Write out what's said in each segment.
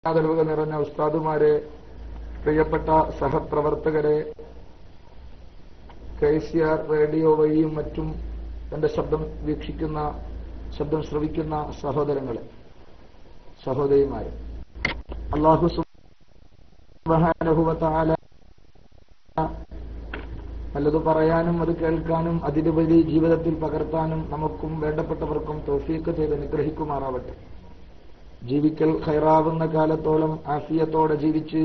ആദരവുകൾ നിറഞ്ഞ ഉസ്താദുമാരെ, പ്രിയപ്പെട്ട സഹപ്രവർത്തകരെ, KCR റേഡിയോ വഴിയും മറ്റും എന്റെ ശബ്ദം ശ്രവിക്കുന്ന സഹോദരങ്ങളെ, സഹോദരിമാരെ, അല്ലാഹു സുബ്ഹാനഹു വ തആല നല്ലത് പറയാനും അത് കേൾക്കാനും അതിലുപരി ജീവിതത്തിൽ പകർത്താനും നമുക്കും വേണ്ടപ്പെട്ടവർക്കും തൗഫീഖ് ചെയ്ത് അനുഗ്രഹിക്കുമാറാവട്ടെ. ജീവിക്കൽ ഖൈറാവുന്ന കാലത്തോളം ആഫിയത്തോടെ ജീവിച്ച്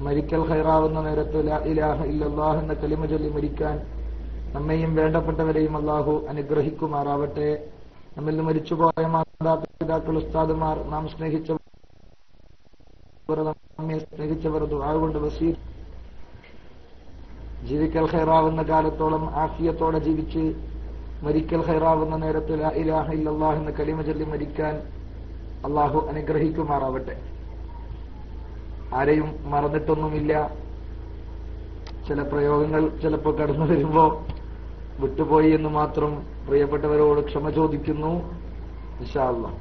മരിക്കൽ ഖൈറാവുന്ന നേരത്ത് ലാ ഇലാഹ ഇല്ലല്ലാഹ് എന്ന കലിമ ചൊല്ലി മരിക്കാൻ നമ്മെയും വേണ്ടപ്പെട്ടവരെയും അല്ലാഹു അനുഗ്രഹിക്കുമാറാവട്ടെ. നമ്മിൽ നിന്ന് മരിച്ചുപോയ മാതാപിതാക്കൾ, ഉസ്താദുമാർ, നാം നമ്മെ സ്നേഹിച്ചവർ ദുആ കൊണ്ട് വസീയത്ത്. ജീവിക്കൽ ഖൈറാവുന്ന കാലത്തോളം ആഫിയത്തോടെ ജീവിച്ച് മരിക്കൽ ഖൈറാവുന്ന നേരത്ത് ലാ ഇലാഹ ഇല്ലല്ലാഹ് എന്ന കലിമ ചൊല്ലി മരിക്കാൻ അല്ലാഹു അനുഗ്രഹിക്കുമാറാവട്ടെ. ആരെയും മറന്നിട്ടൊന്നുമില്ല. ചില പ്രയോഗങ്ങൾ ചിലപ്പോൾ കടന്നു വരുമ്പോ വിട്ടുപോയി എന്ന് മാത്രം പ്രിയപ്പെട്ടവരോട് ക്ഷമ ചോദിക്കുന്നു. ഇൻഷാ അല്ലാഹ്.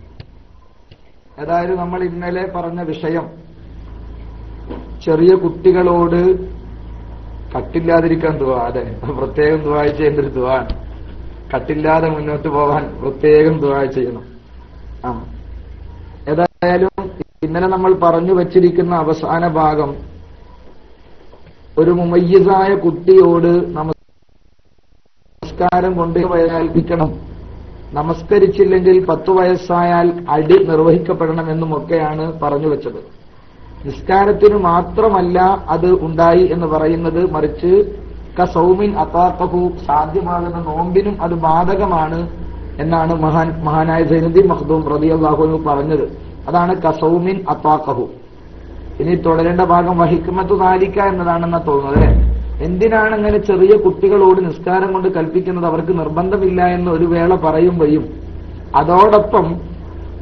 ഏതായാലും നമ്മൾ ഇന്നലെ പറഞ്ഞ വിഷയം, ചെറിയ കുട്ടികളോട് കട്ടില്ലാതിരിക്കാൻ ദുആ. അതെ, പ്രത്യേകം ദുആ ചെയ്യുന്നൊരു ദുആ. കട്ടില്ലാതെ മുന്നോട്ട് പോകാൻ പ്രത്യേകം ദുആ ചെയ്യണം. ഏതായാലും ഇന്നലെ നമ്മൾ പറഞ്ഞു വച്ചിരിക്കുന്ന അവസാന ഭാഗം, ഒരു മുമയ്യിസായ കുട്ടിയോട് നമസ്കാരം കൊണ്ട് കൽപ്പിക്കണം, നമസ്കരിച്ചില്ലെങ്കിൽ 10 വയസ്സായാൽ അടി നിർവഹിക്കപ്പെടണമെന്നുമൊക്കെയാണ് പറഞ്ഞു വെച്ചത്. നിസ്കാരത്തിന് മാത്രമല്ല അത് ഉണ്ടായി എന്ന് പറയുന്നത്, മറിച്ച് കസൗമിൻ അതാഖഹു, സാധ്യമാകുന്ന നോമ്പിനും അത് ബാധകമാണ് എന്നാണ് മഹാനായ സൈനുദ്ദീൻ മഖ്ദൂം റളിയല്ലാഹു അൻഹു പറഞ്ഞത്. അതാണ് കസൗമിൻ അതാഖഹു. ഇനി തുടരേണ്ട ഭാഗം വഹിക്മത്തു ദാലിക എന്നതാണെന്നാ തോന്നുന്നത്. എന്തിനാണ് അങ്ങനെ ചെറിയ കുട്ടികളോട് നിസ്കാരം കൊണ്ട് കൽപ്പിക്കുന്നത്? അവർക്ക് നിർബന്ധമില്ല എന്ന് ഒരു വേള പറയുമ്പോഴും അതോടൊപ്പം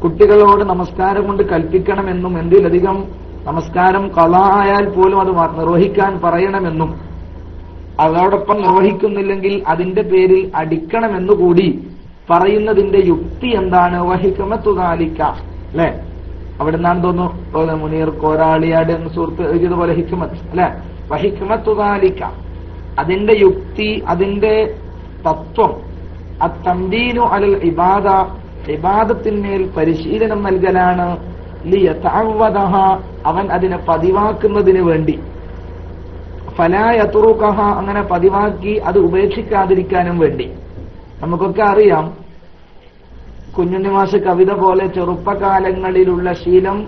കുട്ടികളോട് നമസ്കാരം കൊണ്ട് കൽപ്പിക്കണമെന്നും എന്തിലധികം നമസ്കാരം ഖളാ ആയാൽ പോലും അത് നിർവഹിക്കാൻ പറയണമെന്നും അതോടൊപ്പം നിർവഹിക്കുന്നില്ലെങ്കിൽ അതിന്റെ പേരിൽ അടിക്കണമെന്നുകൂടി പറയുന്നതിന്റെ യുക്തി എന്താണ്? വഹിക്മത്തു ദാലിക, അല്ലെ? അവിടെ നിന്നാണ് തോന്നുന്നു മുനീർ കോരാളിയാട് എന്ന സുഹൃത്ത് എഴുതിയതുപോലെ ഹിക്മത്ത്, അല്ലെ? വഹിക്മത്തു ദാലിക, അതിന്റെ യുക്തി, അതിന്റെ തത്വം, അത്തംദീനു അലൽ ഇബാദ, ഇബാദത്തിന്മേൽ പരിശീലനം നൽകലാണ്. ലിയതഅവദഹ, അവൻ അതിനെ പതിവാക്കുന്നതിന് വേണ്ടി. ഫലാ യത്റുകഹ, അങ്ങനെ പതിവാക്കി അത് ഉപേക്ഷിക്കാതിരിക്കാനും വേണ്ടി. നമുക്കൊക്കെ അറിയാം, കുഞ്ഞുണ്ണിമാഷ് കവിത പോലെ ചെറുപ്പകാലങ്ങളിലുള്ള ശീലം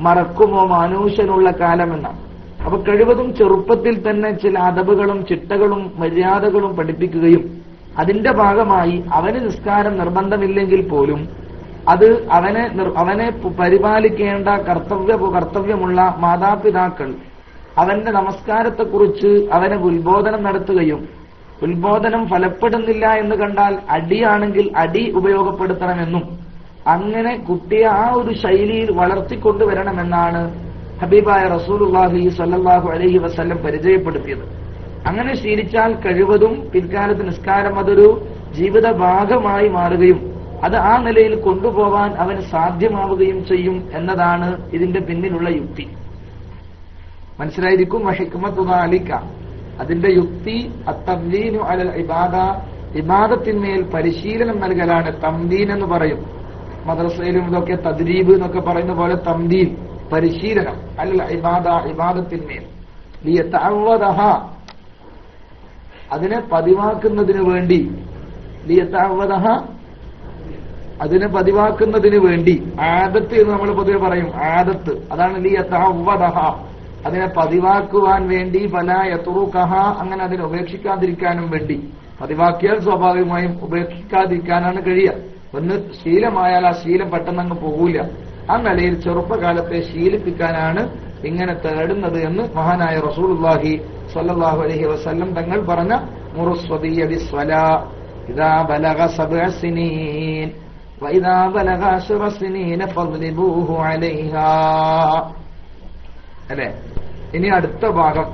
മറക്കുമോ മാനൂഷ്യനുള്ള കാലമെന്നാണ്. അപ്പൊ കഴിവതും ചെറുപ്പത്തിൽ തന്നെ ചില അദബുകളും ചിട്ടകളും മര്യാദകളും പഠിപ്പിക്കുകയും അതിന്റെ ഭാഗമായി അവന് നിസ്കാരം നിർബന്ധമില്ലെങ്കിൽ പോലും അത് അവനെ പരിപാലിക്കേണ്ട കർത്തവ്യമുള്ള മാതാപിതാക്കൾ അവന്റെ നമസ്കാരത്തെക്കുറിച്ച് അവനെ ഉത്ബോധനം നടത്തുകയും ഉത്ബോധനം ഫലപ്പെടുന്നില്ല എന്ന് കണ്ടാൽ അടിയാണെങ്കിൽ അടി ഉപയോഗപ്പെടുത്തണമെന്നും അങ്ങനെ കുട്ടിയെ ആ ഒരു ശൈലിയിൽ വളർത്തിക്കൊണ്ടുവരണമെന്നാണ് ഹബീബായ റസൂലുള്ളാഹി സ്വല്ലല്ലാഹു അലൈഹി വസല്ലം പരിചയപ്പെടുത്തിയത്. അങ്ങനെ ശീലിച്ചാൽ കഴിവതും പിൽക്കാലത്ത് നിസ്കാരം അതൊരു ജീവിത ഭാഗമായി മാറുകയും അത് ആ നിലയിൽ കൊണ്ടുപോകാൻ അവന് സാധ്യമാവുകയും ചെയ്യും എന്നതാണ് ഇതിന്റെ പിന്നിലുള്ള യുക്തി. മനസ്സിലായിരിക്കും. വഹിക്മത്തു ദാലിക, അതിന്റെ യുക്തി അത്തംദീനു അലൽ ഇബാദ, ഇബാദത്തിന്മേൽ പരിശീലനം നൽകലാണ്. തംദീൻ എന്ന് പറയും മദ്രസയിലും ഇതൊക്കെ, തദ്രീബ് എന്നൊക്കെ പറയുന്ന പോലെ തംദീൻ, പരിശീലനം. അലൽ ഇബാദ, ഇബാദത്തിന്മേൽ. ലിയതഅവദഹ, അതിനെ പതിവാക്കുന്നതിന് വേണ്ടി. ലിയതഅവദഹ, അതിനെ പതിവാക്കുന്നതിന് വേണ്ടി. ആദത്ത് എന്ന് നമ്മൾ പൊതുവെ പറയും, ആദത്ത്, അതാണ് ലിയതഅവദഹ, അതിനെ പതിവാക്കുവാൻ വേണ്ടി. ഫലാ യത്റുകഹ, അങ്ങനെ അതിനെ ഉപേക്ഷിക്കാതിരിക്കാനും വേണ്ടി. പതിവാക്കിയാൽ സ്വാഭാവികമായും ഉപേക്ഷിക്കാതിരിക്കാനാണ് കഴിയുക. ഒന്ന് ശീലമായാൽ ആ ശീലം പെട്ടെന്നങ്ങ് പോകൂല. ആ നിലയിൽ ചെറുപ്പകാലത്തെ ശീലിപ്പിക്കാനാണ് ഇങ്ങനെ തേടുന്നത് എന്ന് മഹാനായ റസൂലുള്ളാഹി സ്വല്ലല്ലാഹു അലൈഹി വസല്ലം തങ്ങൾ പറഞ്ഞ മുറുസ്വദിയ ബിസ്വലാ ഇദാ ബലഗ 7 സിനീൻ വഇദാ ബലഗ 10 സിനീൻ ഫദ്ലിബൂഹു അലൈഹാ. അല്ലെ? ഇനി അടുത്ത ഭാഗം.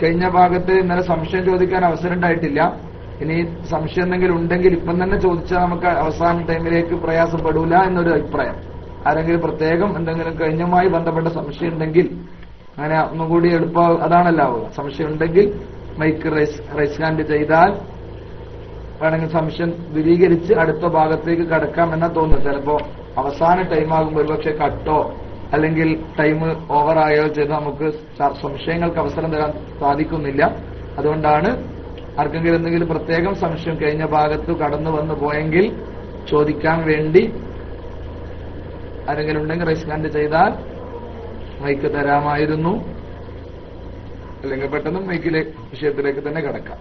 കഴിഞ്ഞ ഭാഗത്ത് ഇന്നലെ സംശയം ചോദിക്കാൻ അവസരം ഉണ്ടായിട്ടില്ല. ഇനി സംശയം എന്തെങ്കിലും ഉണ്ടെങ്കിൽ ഇപ്പം തന്നെ ചോദിച്ചാൽ നമുക്ക് അവസാന ടൈമിലേക്ക് പ്രയാസപ്പെടൂല എന്നൊരു അഭിപ്രായം. ആരെങ്കിലും പ്രത്യേകം എന്തെങ്കിലും കഴിഞ്ഞുമായി ബന്ധപ്പെട്ട സംശയം ഉണ്ടെങ്കിൽ, അങ്ങനെ ഒന്നുകൂടി എളുപ്പം അതാണല്ലോ ആവുക. സംശയം ഉണ്ടെങ്കിൽ മൈക്ക് റൈസ് ഹാൻഡ് ചെയ്താൽ വേണമെങ്കിൽ സംശയം ദൂരീകരിച്ച് അടുത്ത ഭാഗത്തേക്ക് കടക്കാം എന്നാ തോന്നുന്നു. ചിലപ്പോ അവസാന ടൈം ആകുമ്പോൾ ഒരുപക്ഷെ കട്ടോ അല്ലെങ്കിൽ ടൈം ഓവറായോ ചെയ്ത് നമുക്ക് സംശയങ്ങൾക്ക് അവസരം തരാൻ സാധിക്കുന്നില്ല. അതുകൊണ്ടാണ് ആർക്കെങ്കിലും എന്തെങ്കിലും പ്രത്യേകം സംശയം കഴിഞ്ഞ ഭാഗത്ത് കടന്നു വന്നു പോയെങ്കിൽ ചോദിക്കാൻ വേണ്ടി ആരെങ്കിലും ഉണ്ടെങ്കിൽ റൈസ് ഹാൻഡ് ചെയ്താൽ മൈക്ക് തരാമായിരുന്നു. അല്ലെങ്കിൽ പെട്ടെന്ന് വിഷയത്തിലേക്ക് തന്നെ കിടക്കാം.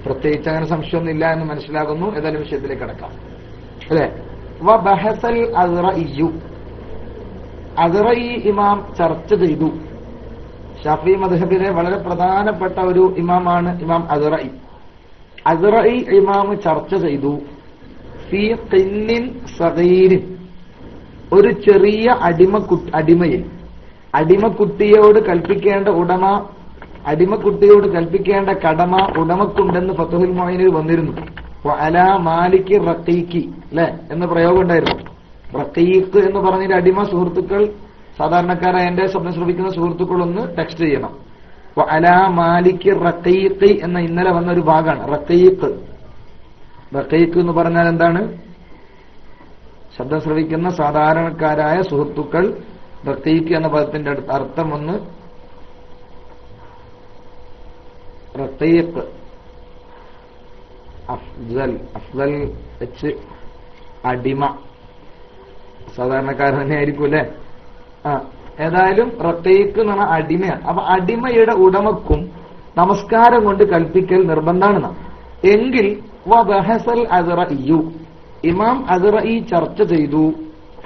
പ്രത്യേകിച്ച് അങ്ങനെ സംശയമൊന്നുമില്ല എന്ന് മനസ്സിലാകുന്നു. ഏതായാലും വിഷയത്തിലേക്ക് കിടക്കാം അല്ലെ. വബഹസൽ അസ്റഇയ്യു, അസ്റഇ ഇമാം ചർച്ച ചെയ്തു. ഷാഫി മദ്ഹബിലെ വളരെ പ്രധാനപ്പെട്ട ഒരു ഇമാമാണ് ഇമാം അസ്റഇ. അസ്റഇ ഇമാം ചർച്ച ചെയ്തു ഫീ ഖിന്നിൻ സഗീരിൻ, ഒരു ചെറിയ അടിമയിൽ, അടിമക്കുട്ടിയോട് കൽപ്പിക്കേണ്ട ഉടമ, അടിമക്കുട്ടിയോട് കൽപ്പിക്കേണ്ട കടമ ഉടമക്കുണ്ടെന്ന് ഫത്ഹുൽ മുഈനിൽ വന്നിരുന്നു. അലാ മാലികി റഖീഖി അല്ലെ എന്ന പ്രയോഗം ഉണ്ടായിരുന്നു. റഖീഖ് എന്ന് പറഞ്ഞൊരു അടിമ സുഹൃത്തുക്കൾ, സാധാരണക്കാരായ എന്റെ ശബ്ദം ശ്രമിക്കുന്ന സുഹൃത്തുക്കൾ ഒന്ന് ടെക്സ്റ്റ് ചെയ്യണം. അലാ മാലികി റഖീഖി എന്ന ഇന്നലെ വന്ന ഒരു ഭാഗമാണ് റഖീഖ്. റഖീഖ് എന്ന് പറഞ്ഞാൽ എന്താണ്? ശബ്ദം ശ്രവിക്കുന്ന സാധാരണക്കാരായ സുഹൃത്തുക്കൾ. റഖീഖ് എന്ന പദത്തിന്റെ അർത്ഥം ഒന്ന് റഖീഖ്, അഫ്സൽ, അഫ്സൽ വെച്ച് അടിമ, സാധാരണക്കാരൻ തന്നെ ആയിരിക്കും അല്ലെ. ഏതായാലും റഖീഖ് എന്ന് പറഞ്ഞാൽ അടിമയാണ്. അപ്പൊ അടിമയുടെ ഉടമക്കും നമസ്കാരം കൊണ്ട് കൽപ്പിക്കൽ നിർബന്ധമാണ്. എങ്കിൽ വബഹസൽ അസ്റഇയ്യു, ഇമാം അസ്റഇ ചർച്ച ചെയ്തു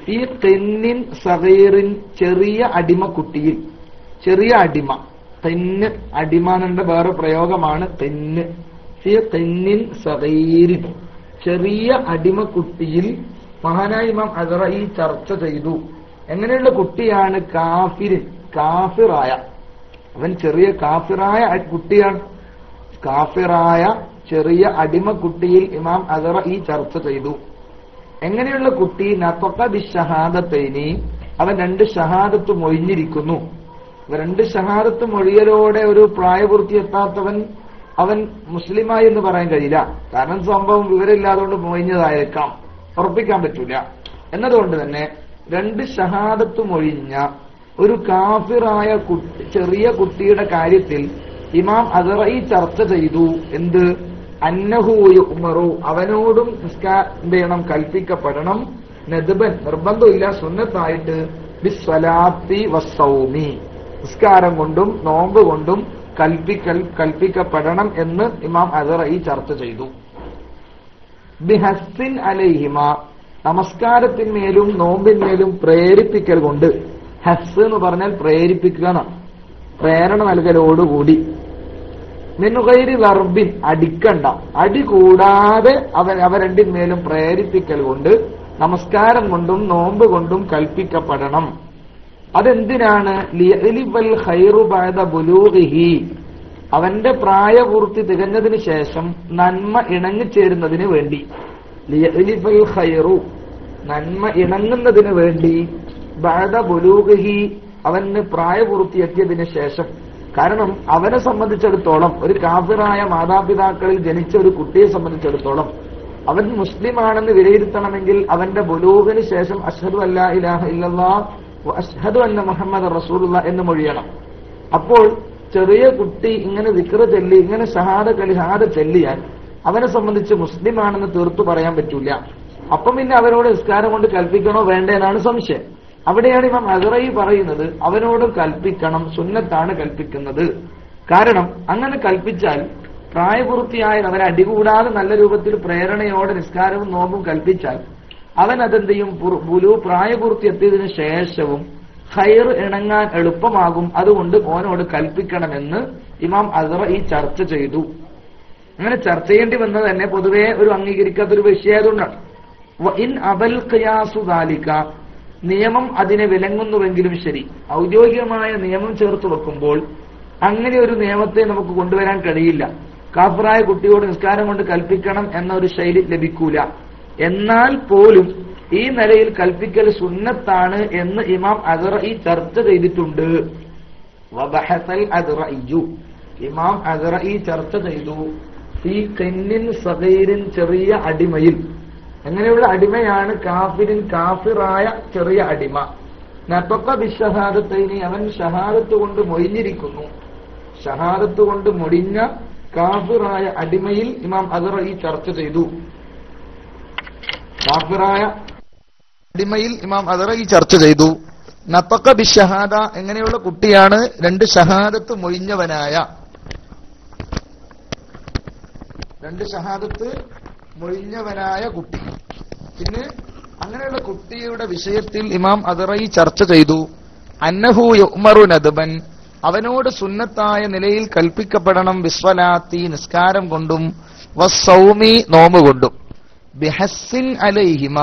ഫീ ഖിന്നിൻ സഗീറിൻ, ചെറിയ അടിമക്കുട്ടിയിൽ, ചെറിയ അടിമ. ഖിന്ന് അടിമാനന്റെ വേറെ പ്രയോഗമാണ് ഖിന്ന്. ഫീ ഖിന്നിൻ സഗീരിൻ, ചെറിയ അടിമക്കുട്ടിയിൽ മഹാനായ ഇമാം അസ്റഇ ചർച്ച ചെയ്തു. എങ്ങനെയുള്ള കുട്ടിയാണ്? കാഫിരിൻ, കാഫിറായ, അവൻ ചെറിയ കാഫിറായ കുട്ടിയാണ്. കാഫിറായ ചെറിയ അടിമക്കുട്ടിയിൽ ഇമാം അസ്റഇ ചർച്ച ചെയ്തു. എങ്ങനെയുള്ള കുട്ടി? നതഖ ബിശ്ശഹാദത്തൈനി, അവൻ 2 ഷഹാദത്ത് മൊഴിഞ്ഞിരിക്കുന്നു. 2 ഷഹാദത്ത് മൊഴിയലോടെ ഒരു പ്രായപൂർത്തി എത്താത്തവൻ അവൻ മുസ്ലിമായി എന്ന് പറയാൻ കഴിയില്ല. കാരണം സംഭവം വിവരമില്ലാതുകൊണ്ട് മൊഴിഞ്ഞതായേക്കാം, ഉറപ്പിക്കാൻ പറ്റൂല. എന്നതുകൊണ്ട് തന്നെ 2 ഷഹാദത്ത് മൊഴിഞ്ഞ ഒരു കാഫിറായ ചെറിയ കുട്ടിയുടെ കാര്യത്തിൽ ഇമാം അസ്റഇ ചർച്ച ചെയ്തു. എന്ത്? അന്നഹു യുഅ്മറു, അവനോടും എന്ത് കൽപ്പിക്കപ്പെടണം. നദ്ബൻ, നിർബന്ധമില്ല, സുന്നത്തായിട്ട്, ബിസ്സലാത്തി വസ്സൗമി, നിസ്കാരം കൊണ്ടും നോമ്പ് കൊണ്ടും കൽപ്പിക്കപ്പെടണം എന്ന് ഇമാം അസ്റഇ ചർച്ച ചെയ്തു. ബിഹസ്സിൻ അലൈഹിമ, നമസ്കാരത്തിന്മേലും നോമ്പിന്മേലും പ്രേരിപ്പിക്കൽ കൊണ്ട്. ഹസ് എന്ന് പറഞ്ഞാൽ പ്രേരിപ്പിക്കുക എന്നാണ്, പ്രേരണ നൽകലോടുകൂടി. മിൻ ഗൈരി ദർബിൻ, അടിക്കണ്ട, അടി കൂടാതെ അവ രണ്ടിന്മേലും പ്രേരിപ്പിക്കൽ കൊണ്ട് നമസ്കാരം കൊണ്ടും നോമ്പ് കൊണ്ടും കൽപ്പിക്കപ്പെടണം. അതെന്തിനാണ്? ലിയഅ്ലിബൽ ഖൈറു ബഅദ ബുലൂഗിഹി, അവന്റെ പ്രായപൂർത്തി തികഞ്ഞതിന് ശേഷം നന്മ ഇണങ്ങിച്ചേരുന്നതിന് വേണ്ടി. ലിയഅ്ലിബൽ ഖൈറു, നന്മ ഇണങ്ങുന്നതിന് വേണ്ടി. ബഅദ ബുലൂഗിഹി, അവന് പ്രായപൂർത്തി എത്തിയതിന് ശേഷം. കാരണം അവനെ സംബന്ധിച്ചിടത്തോളം, ഒരു കാഫിറായ മാതാപിതാക്കളിൽ ജനിച്ച ഒരു കുട്ടിയെ സംബന്ധിച്ചിടത്തോളം, അവൻ മുസ്ലിമാണെന്ന് വിലയിരുത്തണമെങ്കിൽ അവന്റെ ബുലൂഗിന് ശേഷം അഷ്ഹദു അല്ലാ ഇലാഹ ഇല്ലല്ലാഹ് വ അഷ്ഹദു അന്ന മുഹമ്മദ റസൂലുള്ളാഹ് എന്ന് മൊഴിയണം. അപ്പോൾ ചെറിയ കുട്ടി ഇങ്ങനെ ദിക്ർ ചൊല്ലി, ഇങ്ങനെ ഷഹാദ ചൊല്ലിയാൽ അവനെ സംബന്ധിച്ച് മുസ്ലിമാണെന്ന് തീർത്തു പറയാൻ പറ്റൂല. അപ്പം പിന്നെ അവനോട് നിസ്കാരം കൊണ്ട് കൽപ്പിക്കണോ വേണ്ടേ എന്നാണ് സംശയം. അവിടെയാണ് ഇമാം അസ്റഇ പറയുന്നത് അവനോട് കൽപ്പിക്കണം, സുന്നത്താണ് കൽപ്പിക്കുന്നത്. കാരണം അങ്ങനെ കൽപ്പിച്ചാൽ പ്രായപൂർത്തിയായ അവനെ അടികൂടാതെ നല്ല രൂപത്തിൽ പ്രേരണയോടെ നിസ്കാരവും നോമ്പും കൽപ്പിച്ചാൽ അവൻ അതെന്ത് ചെയ്യും? പ്രായപൂർത്തി എത്തിയതിനു ശേഷവും ഖൈർ ഇണങ്ങാൻ എളുപ്പമാകും. അതുകൊണ്ട് ഓനോട് കൽപ്പിക്കണമെന്ന് ഇമാം അസ്റഇ ചർച്ച ചെയ്തു. അങ്ങനെ ചർച്ച ചെയ്യേണ്ടി വന്നത് തന്നെ പൊതുവെ ഒരു അംഗീകരിക്കാത്തൊരു വിഷയമായതുകൊണ്ടാണ്. ഇൻ അബൽ ഖിയാസു ദാലിക, നിയമം അതിനെ വിലങ്ങുന്നുവെങ്കിലും ശരി, ഔദ്യോഗികമായ നിയമം ചേർത്ത് വെക്കുമ്പോൾ അങ്ങനെ ഒരു നിയമത്തെ നമുക്ക് കൊണ്ടുവരാൻ കഴിയില്ല. കാഫിറായ കുട്ടിയോട് നിസ്കാരം കൊണ്ട് കൽപ്പിക്കണം എന്നൊരു ശൈലി ലഭിക്കൂല. എന്നാൽ പോലും ഈ നിലയിൽ കൽപ്പിക്കൽ സുന്നത്താണ് എന്ന് ഇമാം അസ്റഈ ചർച്ച ചെയ്തിട്ടുണ്ട്. വബഹസൽ അസ്റഈ, ഇമാം അസ്റഈ ചർച്ച ചെയ്തു ഈ ഖിന്നിൻ സഗീറിൻ, ചെറിയ അടിമയിൽ. എങ്ങനെയുള്ള അടിമയാണ്? കാഫിറായ ചെറിയ അടിമ. നതഖ ബിശ്ശഹാദത്തൈനി, അവൻ ഷഹാദത്ത് കൊണ്ട് മൊഴിഞ്ഞിരിക്കുന്നു. ഷഹാദത്ത് കൊണ്ട് മൊഴിഞ്ഞ കാഫിറായ അടിമയിൽ ഇമാം അസ്റഈ ചർച്ച ചെയ്തു. കാഫിറായ അടിമയിൽ ഇമാം അസ്റഈ ചർച്ച ചെയ്തു. നതഖ ബിശ്ശഹാദ, എങ്ങനെയുള്ള കുട്ടിയാണ്? 2 ഷഹാദത്ത് മൊഴിഞ്ഞവനായ, 2 ഷഹാദത്ത് മൊഴിഞ്ഞവനായ കുട്ടി. പിന്നെ അങ്ങനെയുള്ള കുട്ടിയുടെ വിഷയത്തിൽ ഇമാം അസ്റഈ ചർച്ച ചെയ്തു. അന്നഹു യുഅ്മറു നദ്ബൻ, അവനോട് സുന്നത്തായ നിലയിൽ കൽപ്പിക്കപ്പെടണം. ബിസ്വലാത്തി, നിസ്കാരം കൊണ്ടും, വസ്സൗമി, നോമ്പ് കൊണ്ടും. ബിഹസ്സിൻ അലൈഹിമ,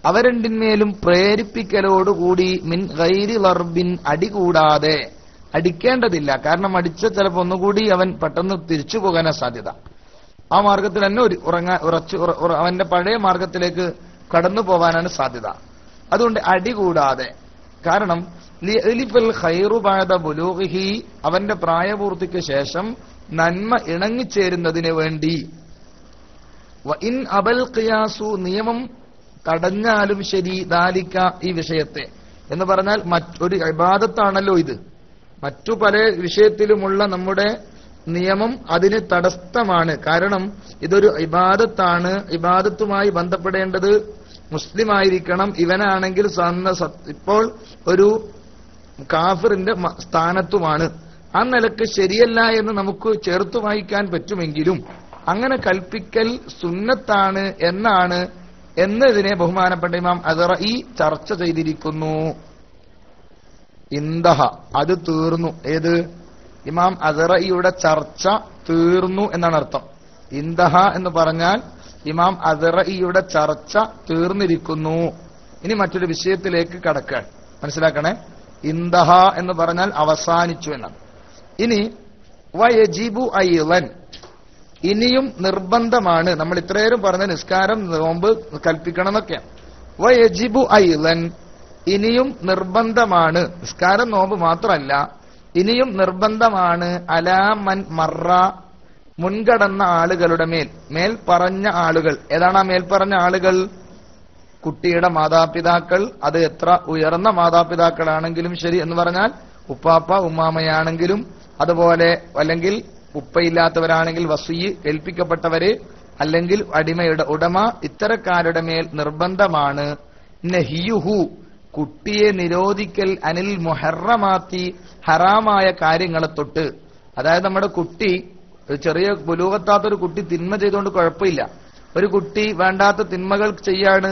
അവ രണ്ടിന്മേലും പ്രേരിപ്പിക്കലോടുകൂടി. മിൻ ഗൈരി ലർബിൻ, അടി കൂടാതെ. അടിക്കേണ്ടതില്ല, കാരണം അടിച്ച ചിലപ്പോ ഒന്നുകൂടി അവൻ പെട്ടെന്ന് തിരിച്ചു പോകാനാ സാധ്യത. ആ മാർഗത്തിൽ തന്നെ അവന്റെ പഴയ മാർഗത്തിലേക്ക് കടന്നു പോവാനാണ് സാധ്യത. അതുകൊണ്ട് അടി കൂടാതെ. കാരണം അവന്റെ പ്രായപൂർത്തിക്ക് ശേഷം നന്മ ഇണങ്ങിച്ചേരുന്നതിന് വേണ്ടി. ഇൻ അബൽ ഖിയാസു, നിയമം തടഞ്ഞാലും ശരി, ദാലിക്ക, ഈ വിഷയത്തെ എന്ന് പറഞ്ഞാൽ മറ്റൊരു ഇബാദത്താണല്ലോ ഇത്. മറ്റു പല വിഷയത്തിലുമുള്ള നമ്മുടെ നിയമം അതിന് തടസ്സമാണ്. കാരണം ഇതൊരു ഇബാദത്താണ്. ഇബാദത്തുമായി ബന്ധപ്പെടേണ്ടത് മുസ്ലിമായിരിക്കണം. ഇവനാണെങ്കിൽ ഇപ്പോൾ ഒരു കാഫിറിന്റെ സ്ഥാനത്തുമാണ്. ആ നിലക്ക് ശരിയല്ല എന്ന് നമുക്ക് ചേർത്തു വായിക്കാൻ പറ്റുമെങ്കിലും അങ്ങനെ കൽപ്പിക്കൽ സുന്നത്താണ് എന്നതിനെ ബഹുമാനപ്പെട്ട ഇമാം അസ്റഈ ചർച്ച ചെയ്തിരിക്കുന്നു. ഇന്ദഹ, അത് തീർന്നു. ഏത്? ഇമാം അസ്റഈയുടെ ചർച്ച തീർന്നു എന്നാണ് അർത്ഥം. ഇന്ദഹ എന്ന് പറഞ്ഞാൽ ഇമാം അസ്റഈയുടെ ചർച്ച തീർന്നിരിക്കുന്നു. ഇനി മറ്റൊരു വിഷയത്തിലേക്ക് കടക്കാൻ മനസ്സിലാക്കണേ. ഇന്ദഹ എന്ന് പറഞ്ഞാൽ അവസാനിച്ചു എന്നാണ്. ഇനി വയജിബു അയ്ളൻ, ഇനിയും നിർബന്ധമാണ്. നമ്മൾ ഇത്രയേരും പറഞ്ഞ നിസ്കാരം, നോമ്പ് കൽപ്പിക്കണം എന്നൊക്കെയാണ്. വയജിബു അയ്ളൻ, ഇനിയും നിർബന്ധമാണ്. നിസ്കാരം നോമ്പ് മാത്രമല്ല, ഇനിയും നിർബന്ധമാണ്. അലാമൻ മറ, മുൻകടന്ന ആളുകളുടെ മേൽ പറഞ്ഞ ആളുകൾ. ഏതാണ് ആ മേൽപ്പറഞ്ഞ ആളുകൾ? കുട്ടിയുടെ മാതാപിതാക്കൾ. അത് എത്ര ഉയർന്ന മാതാപിതാക്കളാണെങ്കിലും ശരി എന്ന് പറഞ്ഞാൽ ഉപ്പാപ്പ ഉമ്മാമയാണെങ്കിലും, അതുപോലെ അല്ലെങ്കിൽ ഉപ്പയില്ലാത്തവരാണെങ്കിൽ വസിയ്യ് ഏൽപ്പിക്കപ്പെട്ടവര്, അല്ലെങ്കിൽ അടിമയുടെ ഉടമ, ഇത്തരക്കാരുടെ മേൽ നിർബന്ധമാണ്. നഹിയുഹു, കുട്ടിയെ നിരോധിക്കൽ, അനിൽ മുഹറമാത്തി, ഹറാമായ കാര്യങ്ങളെ തൊട്ട്. അതായത് നമ്മുടെ കുട്ടി, ചെറിയ ബുലൂഗത്താത്തൊരു കുട്ടി തിന്മ ചെയ്തുകൊണ്ട് കുഴപ്പമില്ല. ഒരു കുട്ടി വേണ്ടാത്ത തിന്മകൾ ചെയ്യാണ്,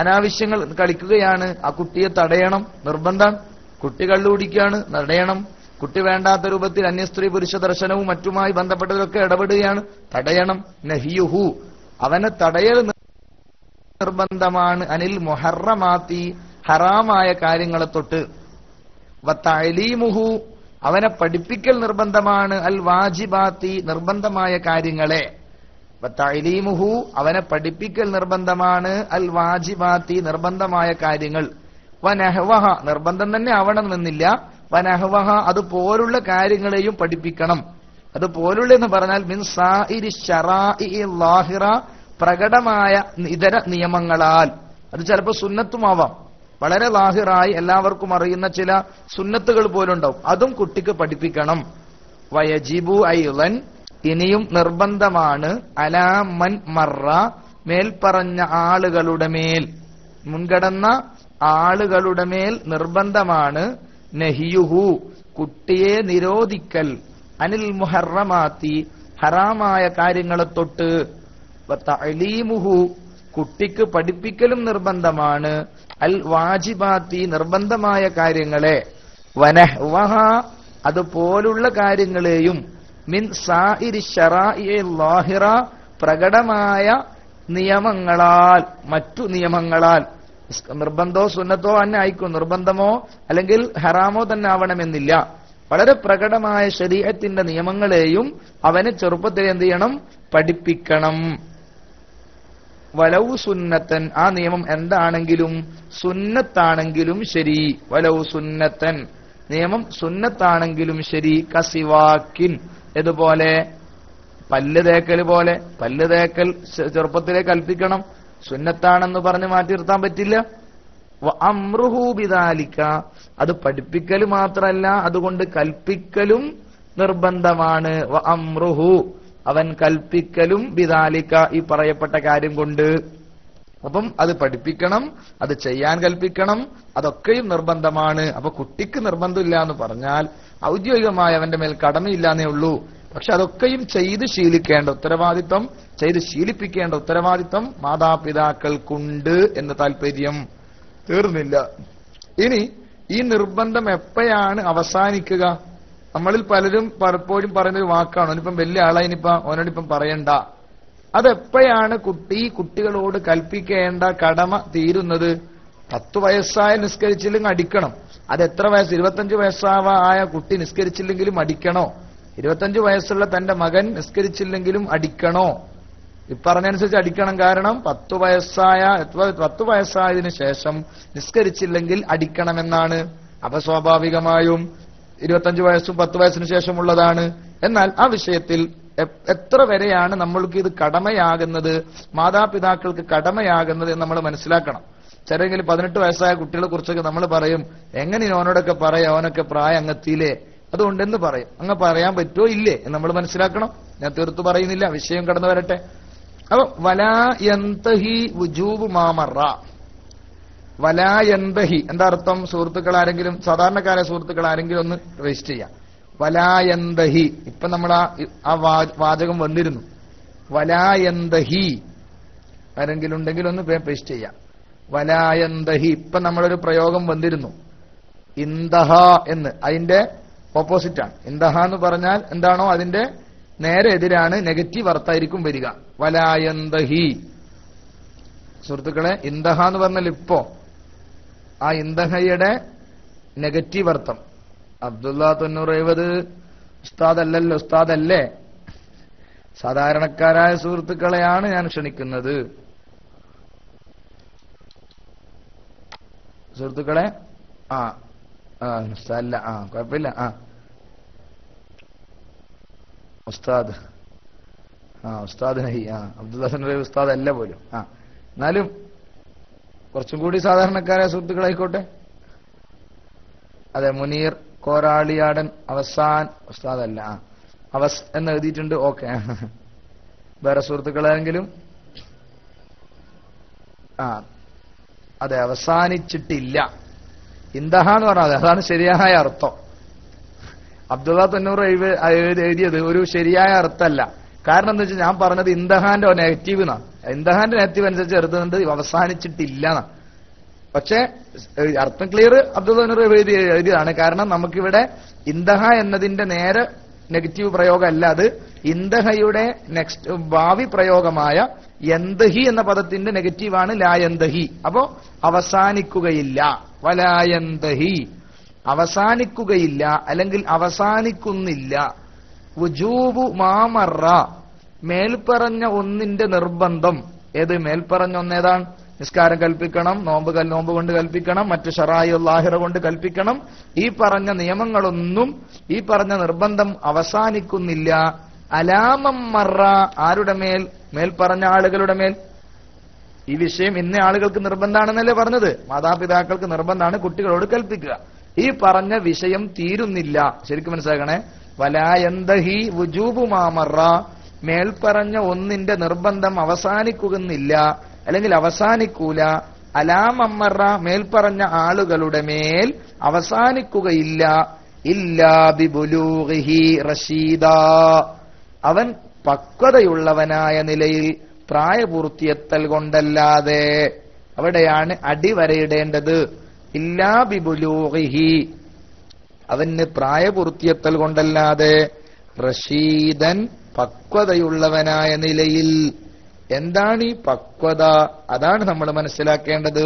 അനാവശ്യങ്ങൾ കളിക്കുകയാണ്, ആ കുട്ടിയെ തടയണം, നിർബന്ധമാണ്. കുട്ടി കള്ളുകുടിക്കുകയാണ്, തടയണം. കുട്ടി വേണ്ടാത്ത രൂപത്തിൽ അന്യസ്ത്രീ പുരുഷ ദർശനവും മറ്റുമായി ബന്ധപ്പെട്ടതൊക്കെ ഇടപെടുകയാണ്, തടയണം. നഹിയുഹു, അവനെ തടയൽ നിർബന്ധമാണ്. അനിൽ മുഹറമാത്തി, ഹറാമായ കാര്യങ്ങളെ തൊട്ട്. വതഅലീമുഹു, അവനെ പഠിപ്പിക്കൽ നിർബന്ധമാണ്. അൽ വാജിബാത്തി, നിർബന്ധമായ കാര്യങ്ങളെ. വതഅലീമുഹു, അവനെ പഠിപ്പിക്കൽ നിർബന്ധമാണ്. അൽ വാജിബാത്തി, നിർബന്ധമായ കാര്യങ്ങൾ. വനഹ്വഹ, നിർബന്ധം തന്നെ ആവണമെന്നില്ല. വനഹ്വഹ, അതുപോലുള്ള കാര്യങ്ങളെയും പഠിപ്പിക്കണം. അതുപോലുള്ള എന്ന് പറഞ്ഞാൽ മിൻ സായിരി ശറാഇ ലാഹിറ, പ്രകടമായ ഇതര നിയമങ്ങളാൽ. അത് ചിലപ്പോൾ സുന്നത്തുമാവാം. വളരെ ലാഹിറായി എല്ലാവർക്കും അറിയുന്ന ചില സുന്നത്തുകൾ പോലുണ്ടാവും. അതും കുട്ടിക്ക് പഠിപ്പിക്കണം. വയജിബു അയ്ളൻ, ഇനിയും നിർബന്ധമാണ്. അലാമൻ മറ, മേൽപ്പറഞ്ഞ ആളുകളുടെ മേൽ, മുൻകടന്ന ആളുകളുടെ മേൽ നിർബന്ധമാണ്. നഹിയുഹു, കുട്ടിയെ നിരോധിക്കൽ. അനിൽ മുഹറമാത്തി, ഹറാമായ കാര്യങ്ങളെ തൊട്ട്. വതഅലീമുഹു, കുട്ടിക്ക് പഠിപ്പിക്കലും നിർബന്ധമാണ്. അൽ വാജിബാത്തി, നിർബന്ധമായ കാര്യങ്ങളെ. വനഹ്വഹ, അതുപോലുള്ള കാര്യങ്ങളെയും. മിൻ സായിരി ശറാഇ ലാഹിറ, പ്രകടമായ നിയമങ്ങളാൽ, മറ്റു നിയമങ്ങളാൽ. നിർബന്ധമോ സുന്നത്തോ തന്നെ ആയിക്കും, നിർബന്ധമോ അല്ലെങ്കിൽ ഹറാമോ തന്നെ ആവണമെന്നില്ല. വളരെ പ്രകടമായ ശരീഅത്തിന്റെ നിയമങ്ങളെയും അവന് ചെറുപ്പത്തിൽ എന്ത് ചെയ്യണം? പഠിപ്പിക്കണം. വലൗ സുന്നത്തൻ, ആ നിയമം എന്താണെങ്കിലും സുന്നത്താണെങ്കിലും ശരി. വലൗ സുന്നത്തൻ, നിയമം സുന്നത്താണെങ്കിലും ശരി. കസിവാക്കിൻ, ഇതുപോലെ പല്ല് തേക്കൽ പോലെ. പല്ല് തേക്കൽ ചെറുപ്പത്തിലേ കൽപ്പിക്കണം. സുന്നത്താണെന്ന് പറഞ്ഞ് മാറ്റി നിർത്താൻ പറ്റില്ല. അമ്രുഹു ബിദാലിക, അത് പഠിപ്പിക്കൽ മാത്രമല്ല, അതുകൊണ്ട് കൽപ്പിക്കലും നിർബന്ധമാണ്. അമ്രുഹു, അവൻ കൽപ്പിക്കലും ബിദാലിക, ഈ പറയപ്പെട്ട കാര്യം കൊണ്ട്. അപ്പം അത് പഠിപ്പിക്കണം, അത് ചെയ്യാൻ കൽപ്പിക്കണം, അതൊക്കെയും നിർബന്ധമാണ്. അപ്പൊ കുട്ടിക്ക് നിർബന്ധമില്ല എന്ന് പറഞ്ഞാൽ ഔദ്യോഗികമായി അവന്റെ മേൽ കടമയില്ലാന്നേ ഉള്ളൂ. പക്ഷെ അതൊക്കെയും ചെയ്ത് ശീലിക്കേണ്ട ഉത്തരവാദിത്വം, ചെയ്ത് ശീലിപ്പിക്കേണ്ട ഉത്തരവാദിത്വം മാതാപിതാക്കൾക്കുണ്ട് എന്ന് താല്പര്യം. തീർന്നില്ല. ഇനി ഈ നിർബന്ധം എപ്പോഴാണ് അവസാനിക്കുക? നമ്മളിൽ പലരും പലപ്പോഴും പറയുന്നൊരു വാക്കാണ്, ഓനിപ്പം വലിയ ആളായിനിപ്പ ഓനോടിപ്പം പറയണ്ട. അതെപ്പോഴാണ് കുട്ടികളോട് കൽപ്പിക്കേണ്ട കടമ തീരുന്നത്? 10 വയസ്സായ നിസ്കരിച്ചില്ലെങ്കിൽ അടിക്കണം. അത് എത്ര വയസ്സ്? 25 വയസ്സായ കുട്ടി നിസ്കരിച്ചില്ലെങ്കിലും അടിക്കണോ? 25 വയസ്സുള്ള തന്റെ മകൻ നിസ്കരിച്ചില്ലെങ്കിലും അടിക്കണോ? ഇപ്പറഞ്ഞനുസരിച്ച് അടിക്കണം. കാരണം 10 വയസ്സായതിനു ശേഷം നിസ്കരിച്ചില്ലെങ്കിൽ അടിക്കണമെന്നാണ്. അപ്പൊ സ്വാഭാവികമായും 25 വയസ്സും 10 വയസ്സിന് ശേഷമുള്ളതാണ്. എന്നാൽ ആ വിഷയത്തിൽ എത്ര വരെയാണ് നമ്മൾക്ക് ഇത് കടമയാകുന്നത്, മാതാപിതാക്കൾക്ക് കടമയാകുന്നത് എന്ന് നമ്മൾ മനസ്സിലാക്കണം. ചിലരെങ്കിലും 18 വയസ്സായ കുട്ടികളെ കുറിച്ചൊക്കെ നമ്മൾ പറയും, എങ്ങനെ ഓനോടൊക്കെ പറയാം, ഓനൊക്കെ പ്രായം അങ്ങെത്തിയില്ലേ, അതുകൊണ്ട് എന്ന് പറയും. അങ്ങ് പറയാൻ പറ്റുമോ ഇല്ലേ എന്ന് നമ്മൾ മനസ്സിലാക്കണം. ഞാൻ തീർത്തു പറയുന്നില്ല, വിഷയം കടന്നു വരട്ടെ. അപ്പൊ വലാ യന്തഹി വുജൂബു മാമറ. വലാ യന്തഹി എന്താ അർത്ഥം? സുഹൃത്തുക്കൾ ആരെങ്കിലും, സാധാരണക്കാരെ സുഹൃത്തുക്കൾ ആരെങ്കിലും ഒന്ന് രജിസ്റ്റർ ചെയ്യാം. വലാ യന്തഹി, ഇപ്പൊ നമ്മൾ ആ വാചകം വന്നിരുന്നു. വലാ യന്തഹി ആരെങ്കിലും ഉണ്ടെങ്കിൽ ഒന്ന് പേസ്റ്റ് ചെയ്യാം. വലാ യന്തഹി, ഇപ്പൊ നമ്മളൊരു പ്രയോഗം വന്നിരുന്നു. ഇന്ദഹ എന്ന്, അതിന്റെ ഓപ്പോസിറ്റാണ്. ഇന്ദഹ എന്ന് പറഞ്ഞാൽ എന്താണോ അതിന്റെ നേരെ എതിരാണ്, നെഗറ്റീവ് അർത്ഥമായിരിക്കും വരിക. വലാ യന്തഹി. സുഹൃത്തുക്കളെ, ഇന്ദഹ എന്ന് പറഞ്ഞാൽ ഇപ്പോ ആ ഇന്ദഹയുടെ നെഗറ്റീവ് അർത്ഥം. അബ്ദുള്ള 970 ഉസ്താദ് അല്ലല്ലോ, ഉസ്താദല്ലേ? സാധാരണക്കാരായ സുഹൃത്തുക്കളെയാണ് ഞാൻ ക്ഷണിക്കുന്നത്. സുഹൃത്തുക്കളെ, അല്ല, കുഴപ്പമില്ല. ഉസ്താദ്, ഉസ്താദ് നഹി, അബ്ദുള്ള ഉസ്താദ് അല്ല പോലും. എന്നാലും കുറച്ചും കൂടി സാധാരണക്കാരായ സുഹൃത്തുക്കളായിക്കോട്ടെ. അതെ, മുനീർ കോരാളിയാടൻ അവസാൻ ഉസ്താദ് അല്ല, അവസ് എന്ന് എഴുതിയിട്ടുണ്ട്. ഓക്കെ, വേറെ സുഹൃത്തുക്കളാണെങ്കിലും അതെ, അവസാനിച്ചിട്ടില്ല. ഇന്ദഹ എന്ന് പറഞ്ഞാൽ അതാണ് ശരിയായ അർത്ഥം. അബ്ദുള്ള 970 എഴുതിയത് ഒരു ശരിയായ അർത്ഥമല്ല. കാരണം എന്താ വെച്ചാൽ ഞാൻ പറഞ്ഞത് ഇന്ദഹാന്റെ നെഗറ്റീവ് എന്നാ. ഇന്ദഹാന്റെ നെഗറ്റീവ് അനുസരിച്ച് എടുത്തുന്നത് അവസാനിച്ചിട്ടില്ല എന്നാ. പക്ഷെ അർത്ഥം ക്ലിയർ അബ്ദുള്ള 970 എഴുതിയതാണ്. കാരണം നമുക്കിവിടെ ഇന്ദഹ എന്നതിന്റെ നേരെ നെഗറ്റീവ് പ്രയോഗമല്ല, അത് ഇന്ദഹയുടെ നെക്സ്റ്റ് ഭാവി പ്രയോഗമായ യന്തഹി എന്ന പദത്തിന്റെ നെഗറ്റീവാണ് ലായന്തഹി. അപ്പോ അവസാനിക്കുകയില്ല. വലായന്തഹി, അവസാനിക്കുകയില്ല, അല്ലെങ്കിൽ അവസാനിക്കുന്നില്ല. വുജൂബു മാമറ, മേൽപ്പറഞ്ഞ ഒന്നിന്റെ നിർബന്ധം. ഏത് മേൽപ്പറഞ്ഞ ഒന്നേതാണ്? നിസ്കാരം കൽപ്പിക്കണം, നോമ്പ് കൊണ്ട് കൽപ്പിക്കണം, മറ്റു ശറായിഉൽ ലാഹിറ കൊണ്ട് കൽപ്പിക്കണം. ഈ പറഞ്ഞ നിയമങ്ങളൊന്നും, ഈ പറഞ്ഞ നിർബന്ധം അവസാനിക്കുന്നില്ല. അലാമം മറ, ആരുടെ മേൽ? മേൽപ്പറഞ്ഞ ആളുകളുടെ മേൽ. ഈ വിഷയം ഇന്ന ആളുകൾക്ക് നിർബന്ധമാണെന്നല്ലേ പറഞ്ഞത്? മാതാപിതാക്കൾക്ക് നിർബന്ധമാണ് കുട്ടികളോട് കൽപ്പിക്കുക. ഈ പറഞ്ഞ വിഷയം തീരുന്നില്ല. ശരിക്കും മനസ്സിലാക്കണേ. വലായന്തഹി വുജൂബു മാമറ, മേൽപ്പറഞ്ഞ ഒന്നിന്റെ നിർബന്ധം അവസാനിക്കുന്നില്ല, അല്ലെങ്കിൽ അവസാനിക്കൂല. അലാമമ്മറ, മേൽപ്പറഞ്ഞ ആളുകളുടെ മേൽ അവസാനിക്കുകയില്ല. ഇല്ലാ ബിബുലൂഗിഹി റഷീദ, അവൻ പക്വതയുള്ളവനായ നിലയിൽ പ്രായപൂർത്തിയെത്തൽ കൊണ്ടല്ലാതെ. അവിടെയാണ് അടിവരയിടേണ്ടത്. ഇല്ലാ ബിബുലൂഗിഹി, അവന് പ്രായപൂർത്തിയെത്തൽ കൊണ്ടല്ലാതെ. റഷീദൻ, പക്വതയുള്ളവനായ നിലയിൽ. എന്താണ് ഈ പക്വത? അതാണ് നമ്മൾ മനസ്സിലാക്കേണ്ടത്.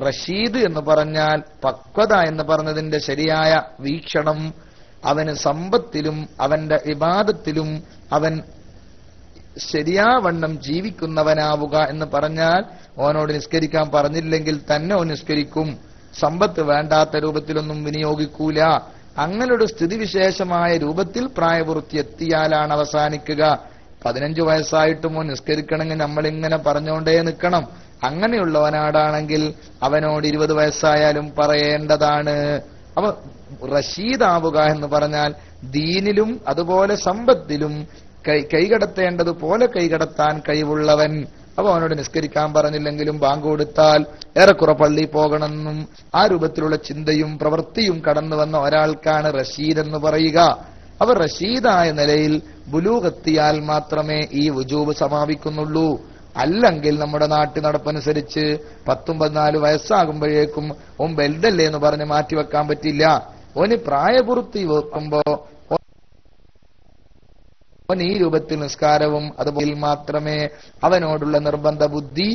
റഷീദ് എന്ന് പറഞ്ഞാൽ, പക്വത എന്ന് പറഞ്ഞതിന്റെ ശരിയായ വീക്ഷണം അവന് സമ്പത്തിലും അവന്റെ ഇബാദത്തിലും അവൻ ശരിയാവണ്ണം ജീവിക്കുന്നവനാവുക എന്ന് പറഞ്ഞാൽ ഓനോട് നിസ്കരിക്കാൻ പറഞ്ഞില്ലെങ്കിൽ തന്നെ ഓൻ നിസ്കരിക്കും. സമ്പത്ത് വേണ്ടാത്ത രൂപത്തിലൊന്നും വിനിയോഗിക്കൂല. അങ്ങനൊരു സ്ഥിതിവിശേഷമായ രൂപത്തിൽ പ്രായപൂർത്തി എത്തിയാലാണ് അവസാനിക്കുക. 15 വയസ്സായിട്ടും ഓൻ നിസ്കരിക്കണമെങ്കിൽ നമ്മളിങ്ങനെ പറഞ്ഞുകൊണ്ടേ നിൽക്കണം. അങ്ങനെയുള്ളവനാടാണെങ്കിൽ അവനോട് 20 വയസ്സായാലും പറയേണ്ടതാണ്. അവ റഷീദാവുക എന്ന് പറഞ്ഞാൽ ദീനിലും അതുപോലെ സമ്പത്തിലും കൈകടത്തേണ്ടതുപോലെ കൈകടത്താൻ കഴിവുള്ളവൻ. അപ്പൊ അവനോട് നിസ്കരിക്കാൻ പറഞ്ഞില്ലെങ്കിലും ബാങ്ക് കൊടുത്താൽ ഏറെക്കുറെ പള്ളി പോകണമെന്നും ആ രൂപത്തിലുള്ള ചിന്തയും പ്രവൃത്തിയും കടന്നു വന്ന ഒരാൾക്കാണ് റഷീദ് എന്ന് പറയുക. അവർ റഷീദായ നിലയിൽ ബുലൂഗെത്തിയാൽ മാത്രമേ ഈ വുജൂബ് സമാപിക്കുന്നുള്ളൂ. അല്ലെങ്കിൽ നമ്മുടെ നാട്ടു നടപ്പനുസരിച്ച് 14 വയസ്സാകുമ്പോഴേക്കും ഓൻ ബെൽഡല്ലേ എന്ന് പറഞ്ഞ് മാറ്റിവെക്കാൻ പറ്റില്ല. ഓന് പ്രായപൂർത്തി വെക്കുമ്പോ ഓൻ ഈ രൂപത്തിൽ നിസ്കാരവും അതുപോലെ മാത്രമേ അവനോടുള്ള നിർബന്ധ ബുദ്ധി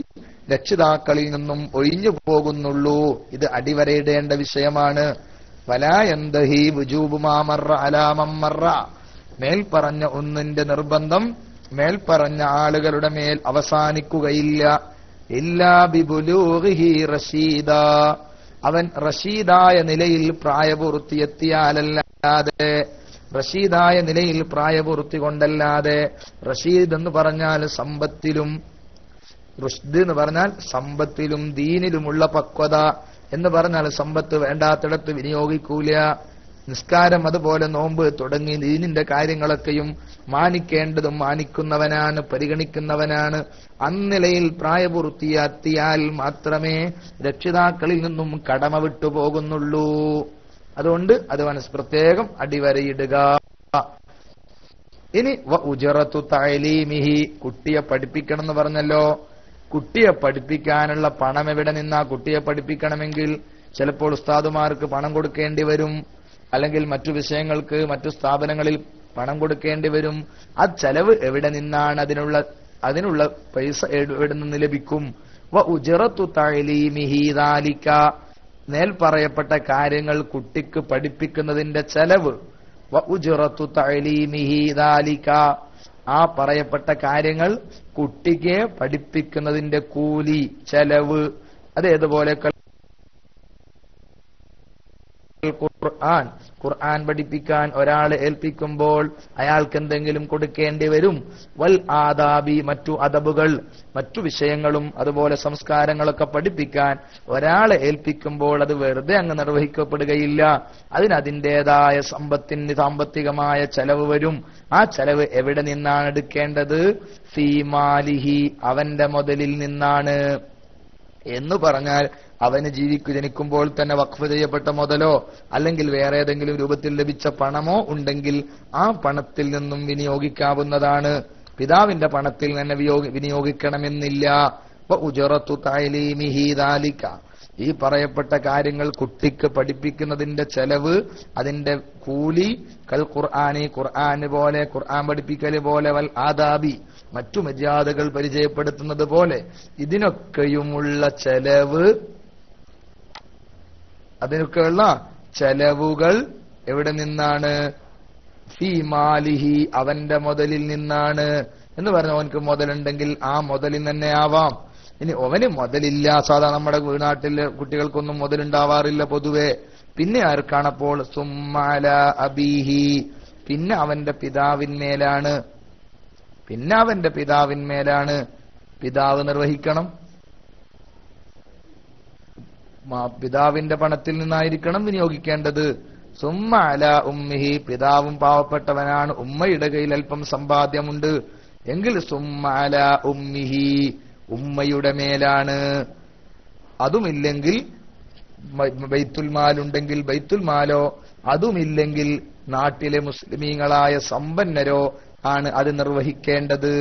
രക്ഷിതാക്കളിൽ നിന്നും ഒഴിഞ്ഞു പോകുന്നുള്ളൂ. ഇത് അടിവരയിടേണ്ട വിഷയമാണ്. വലായന്തഹി വുജൂബു മാ മർറ അലാ മൻ മർറ. മേൽപ്പറഞ്ഞ ഒന്നിന്റെ നിർബന്ധം മേൽപ്പറഞ്ഞ ആളുകളുടെ മേൽ അവസാനിക്കുകയില്ല. ഇല്ലാ ബിബുലൂഗിഹി റഷീദ. അവൻ റഷീദായ നിലയിൽ പ്രായപൂർത്തി എത്തിയാലല്ലാതെ, റഷീദായ നിലയിൽ പ്രായപൂർത്തി കൊണ്ടല്ലാതെ. റഷീദ് എന്ന് പറഞ്ഞാൽ സമ്പത്തിലും, റുഷ്ദ് എന്ന് പറഞ്ഞാൽ സമ്പത്തിലും ദീനിലുമുള്ള പക്വത എന്ന് പറഞ്ഞാൽ സമ്പത്ത് വേണ്ടാത്തിടത്ത് വിനിയോഗിക്കൂല. നിസ്കാരം അതുപോലെ നോമ്പ് തുടങ്ങി ദീനിന്റെ കാര്യങ്ങളൊക്കെയും മാനിക്കേണ്ടതും മാനിക്കുന്നവനാണ്, പരിഗണിക്കുന്നവനാണ്. അന്നിലയിൽ പ്രായപൂർത്തിയെത്തിയാൽ മാത്രമേ രക്ഷിതാക്കളിൽ നിന്നും കടമ വിട്ടുപോകുന്നുള്ളൂ. അതുകൊണ്ട് അത് പ്രത്യേകം അടിവരയിടുക. ഇനി ഉജറത്തു തഅലീമിഹി, കുട്ടിയെ പഠിപ്പിക്കണം എന്ന് പറഞ്ഞല്ലോ. കുട്ടിയെ പഠിപ്പിക്കാനുള്ള പണം എവിടെ നിന്നാ? കുട്ടിയെ പഠിപ്പിക്കണമെങ്കിൽ ചിലപ്പോൾ ഉസ്താദുമാർക്ക് പണം കൊടുക്കേണ്ടി വരും, അല്ലെങ്കിൽ മറ്റു വിഷയങ്ങൾക്ക് മറ്റു സ്ഥാപനങ്ങളിൽ പണം കൊടുക്കേണ്ടി വരും. ആ ചെലവ് എവിടെ നിന്നാണ്? അതിനുള്ള പൈസ എവിടെ നിന്ന് ലഭിക്കും? ഉജറത്തു തഅലീമിഹി ദാലിക, നേൽ പറയപ്പെട്ട കാര്യങ്ങൾ കുട്ടിക്ക് പഠിപ്പിക്കുന്നതിന്റെ ചെലവ്. ഉജറത്തു തഅലീമിഹി ദാലിക, ആ പറയപ്പെട്ട കാര്യങ്ങൾ കുട്ടിക്ക് പഠിപ്പിക്കുന്നതിന്റെ കൂലി, ചെലവ്. അതേതുപോലെ ഖുർആൻ പഠിപ്പിക്കാൻ ഒരാളെ ഏൽപ്പിക്കുമ്പോൾ അയാൾക്ക് എന്തെങ്കിലും കൊടുക്കേണ്ടി വരും. വൽ ആദാബി, മറ്റു അദബുകൾ, മറ്റു വിഷയങ്ങളും അതുപോലെ സംസ്കാരങ്ങളൊക്കെ പഠിപ്പിക്കാൻ ഒരാളെ ഏൽപ്പിക്കുമ്പോൾ അത് വെറുതെ അങ്ങ് നിർവഹിക്കപ്പെടുകയില്ല. അതിനതിൻ്റെതായ സാമ്പത്തികമായ ചെലവ് വരും. ആ ചെലവ് എവിടെ നിന്നാണ് എടുക്കേണ്ടത്? ഫീ മാലിഹി, അവന്റെ മുതലിൽ നിന്നാണ്. എന്ന് പറഞ്ഞാൽ അവന് ജനിക്കുമ്പോൾ തന്നെ വഖഫ് ചെയ്യപ്പെട്ട മുതലോ അല്ലെങ്കിൽ വേറെ ഏതെങ്കിലും രൂപത്തിൽ ലഭിച്ച പണമോ ഉണ്ടെങ്കിൽ ആ പണത്തിൽ നിന്നും വിനിയോഗിക്കാവുന്നതാണ്. പിതാവിന്റെ പണത്തിൽ തന്നെ വിനിയോഗിക്കണമെന്നില്ല. ഉജറത്തു തഅലീമിഹി ദാലിക, ഈ പറയപ്പെട്ട കാര്യങ്ങൾ കുട്ടിക്ക് പഠിപ്പിക്കുന്നതിന്റെ ചെലവ്, അതിന്റെ കൂലി, കൽ ഖുർആനി, ഖുർആന് പോലെ, ഖുർആൻ പഠിപ്പിക്കൽ പോലെ, വൽ ആദാബി, മറ്റു മര്യാദകൾ പരിചയപ്പെടുത്തുന്നത് പോലെ, ഇതിനൊക്കെയുമുള്ള ചെലവ്, അതിനൊക്കെയുള്ള ചെലവുകൾ എവിടെ നിന്നാണ്? ഫീ മാലിഹി, അവന്റെ മുതലിൽ നിന്നാണ്. എന്ന് പറഞ്ഞ അവനക്ക് മുതലുണ്ടെങ്കിൽ ആ മുതലിൽ തന്നെ ആവാം. ഇനി അവന് മുതലില്ല, സാധാരണ നമ്മുടെ നാട്ടിലെ കുട്ടികൾക്കൊന്നും മുതലുണ്ടാവാറില്ല പൊതുവെ. പിന്നെ ആർക്കാണപ്പോൾ? സുമ്മഅല അബീഹി, പിന്നെ അവന്റെ പിതാവിന്മേലാണ്. പിന്നെ അവന്റെ പിതാവിന്മേലാണ്. പിതാവ് നിർവഹിക്കണം. പിതാവിന്റെ പണത്തിൽ നിന്നായിരിക്കണം വിനിയോഗിക്കേണ്ടത്. സുമ്മ അല ഉമ്മിഹി, പിതാവും പാവപ്പെട്ടവനാണ്, ഉമ്മയുടെ കയ്യിൽ അല്പം സമ്പാദ്യമുണ്ട് എങ്കിൽ സുമ്മ അല ഉമ്മിഹി, ഉമ്മയുടെ മേലാണ്. അതുമില്ലെങ്കിൽ ബൈത്തുൽ മാലുണ്ടെങ്കിൽ ബൈത്തുൽ മാലോ, അതുമില്ലെങ്കിൽ നാട്ടിലെ മുസ്ലിമീങ്ങളായ സമ്പന്നരോ ആണ് അത് നിർവഹിക്കേണ്ടത്.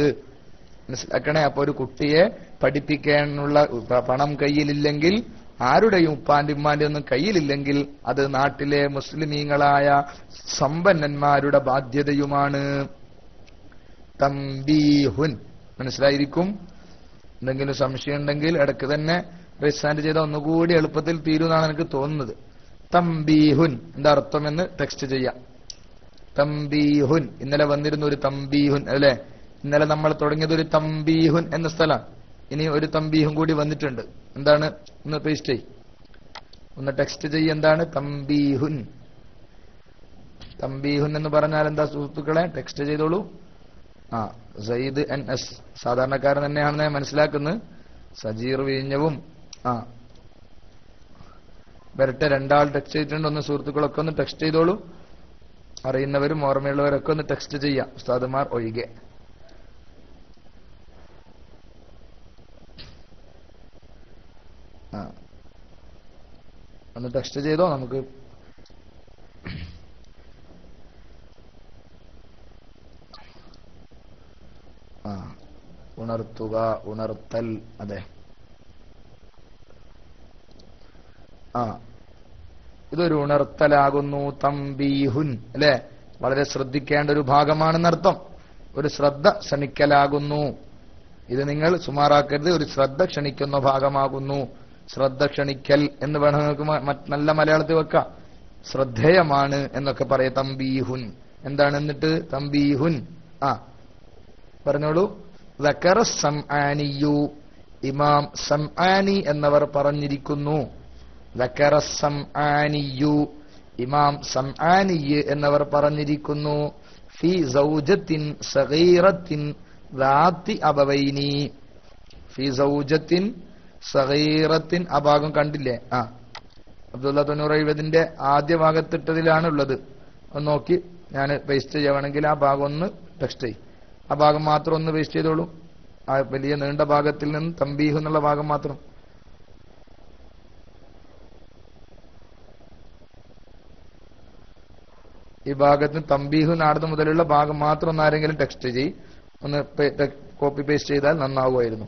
മനസ്സിലാക്കണേ. അപ്പൊ ഒരു കുട്ടിയെ പഠിപ്പിക്കാനുള്ള പണം കയ്യിലില്ലെങ്കിൽ, ആരുടെയും ഉപ്പാന്റെ ഉമ്മാന്റെ ഒന്നും കയ്യിലില്ലെങ്കിൽ, അത് നാട്ടിലെ മുസ്ലിമീങ്ങളായ സമ്പന്നന്മാരുടെ ബാധ്യതയുമാണ്. തംബീഹുൻ, മനസ്സിലായിരിക്കും. എന്തെങ്കിലും സംശയം ഉണ്ടെങ്കിൽ ഇടയ്ക്ക് തന്നെ റിസാൻഡ് ചെയ്ത ഒന്നുകൂടി എളുപ്പത്തിൽ തീരുമെന്നാണ് എനിക്ക് തോന്നുന്നത്. തംബീഹുൻ എന്താ അർത്ഥമെന്ന് ടെക്സ്റ്റ് ചെയ്യാം. തംബീഹുൻ. ഇന്നലെ വന്നിരുന്ന ഒരു തംബീഹുൻ അല്ലെ? ഇന്നലെ നമ്മൾ തുടങ്ങിയത് ഒരു തംബീഹുൻ എന്ന സ്ഥലം. ഇനി ഒരു തംബീഹും കൂടി വന്നിട്ടുണ്ട്. എന്താണ്? ഒന്ന് പേസ്റ്റ് ചെയ്, ഒന്ന് ടെക്സ്റ്റ് ചെയ്യ്. എന്താണ് തംബീഹുൻ? തംബീഹുൻ എന്ന് പറഞ്ഞാൽ എന്താ സുഹൃത്തുക്കളെ? ടെക്സ്റ്റ് ചെയ്തോളൂ. സയ്യിദ് NS സാധാരണക്കാരൻ തന്നെയാണെന്ന് ഞാൻ മനസ്സിലാക്കുന്നത്. സജീർ വിഴിഞ്ഞവും വരട്ടെ. രണ്ടാൾ ടെക്സ്റ്റ് ചെയ്തിട്ടുണ്ട്. ഒന്ന് സുഹൃത്തുക്കളൊക്കെ ഒന്ന് ടെക്സ്റ്റ് ചെയ്തോളൂ. അറിയുന്നവരും ഓർമ്മയുള്ളവരൊക്കെ ഒന്ന് ടെക്സ്റ്റ് ചെയ്യാം, ഉസ്താദുമാർ ഒഴികെ. ഒന്ന് ടെക്സ്റ്റ് ചെയ്തോ. നമുക്ക് ഉണർത്തുക, ഉണർത്തൽ. അതെ, ഇതൊരു ഉണർത്തലാകുന്നു. തംബീഹുൻ അല്ലെ? വളരെ ശ്രദ്ധിക്കേണ്ട ഒരു ഭാഗമാണെന്നർത്ഥം. ഒരു ശ്രദ്ധ ക്ഷണിക്കലാകുന്നു. ഇത് നിങ്ങൾ സുമാറാക്കരുത്. ഒരു ശ്രദ്ധ ക്ഷണിക്കുന്ന ഭാഗമാകുന്നു. ശ്രദ്ധ ക്ഷണിക്കൽ എന്ന് വേണം നിങ്ങൾക്ക് നല്ല മലയാളത്തിൽ വെക്കാം. ശ്രദ്ധേയമാണ് എന്നൊക്കെ പറയാം. തംബീഹുൻ എന്താണ്? എന്നിട്ട് തംബീഹുൻ പറഞ്ഞോളൂ. ദക്കറ സംആനിയു, ഇമാം സംആനി എന്നവർ പറഞ്ഞിരിക്കുന്നു. ദക്കറ സംആനിയു, ഇമാം സംആനി എന്നവർ പറഞ്ഞിരിക്കുന്നു. ഫി സൗജത്തിൻ സഗീറത്തിൻ ദാത്തി അബവൈനി. ഫി സൗജത്തിൻ സഗീറത്തിൻ. ആ ഭാഗം കണ്ടില്ലേ? അബ്ദുള്ള 970 ആദ്യ ഭാഗത്തിട്ടതിലാണുള്ളത്. ഒന്ന് നോക്കി ഞാൻ പേസ്റ്റ് ചെയ്യുകയാണെങ്കിൽ ആ ഭാഗം ഒന്ന് ടെക്സ്റ്റ് ചെയ്യും. ആ ഭാഗം മാത്രം ഒന്ന് പേസ്റ്റ് ചെയ്തോളൂ. ആ വലിയ നീണ്ട ഭാഗത്തിൽ നിന്ന് തംബീഹ് എന്നുള്ള ഭാഗം മാത്രം. ഈ ഭാഗത്തിന് തംബീഹു നാടത് മുതലുള്ള ഭാഗം മാത്രം ഒന്ന് ആരെങ്കിലും ടെക്സ്റ്റ് ചെയ്യും. ഒന്ന് കോപ്പി പേസ്റ്റ് ചെയ്താൽ നന്നാവുമായിരുന്നു.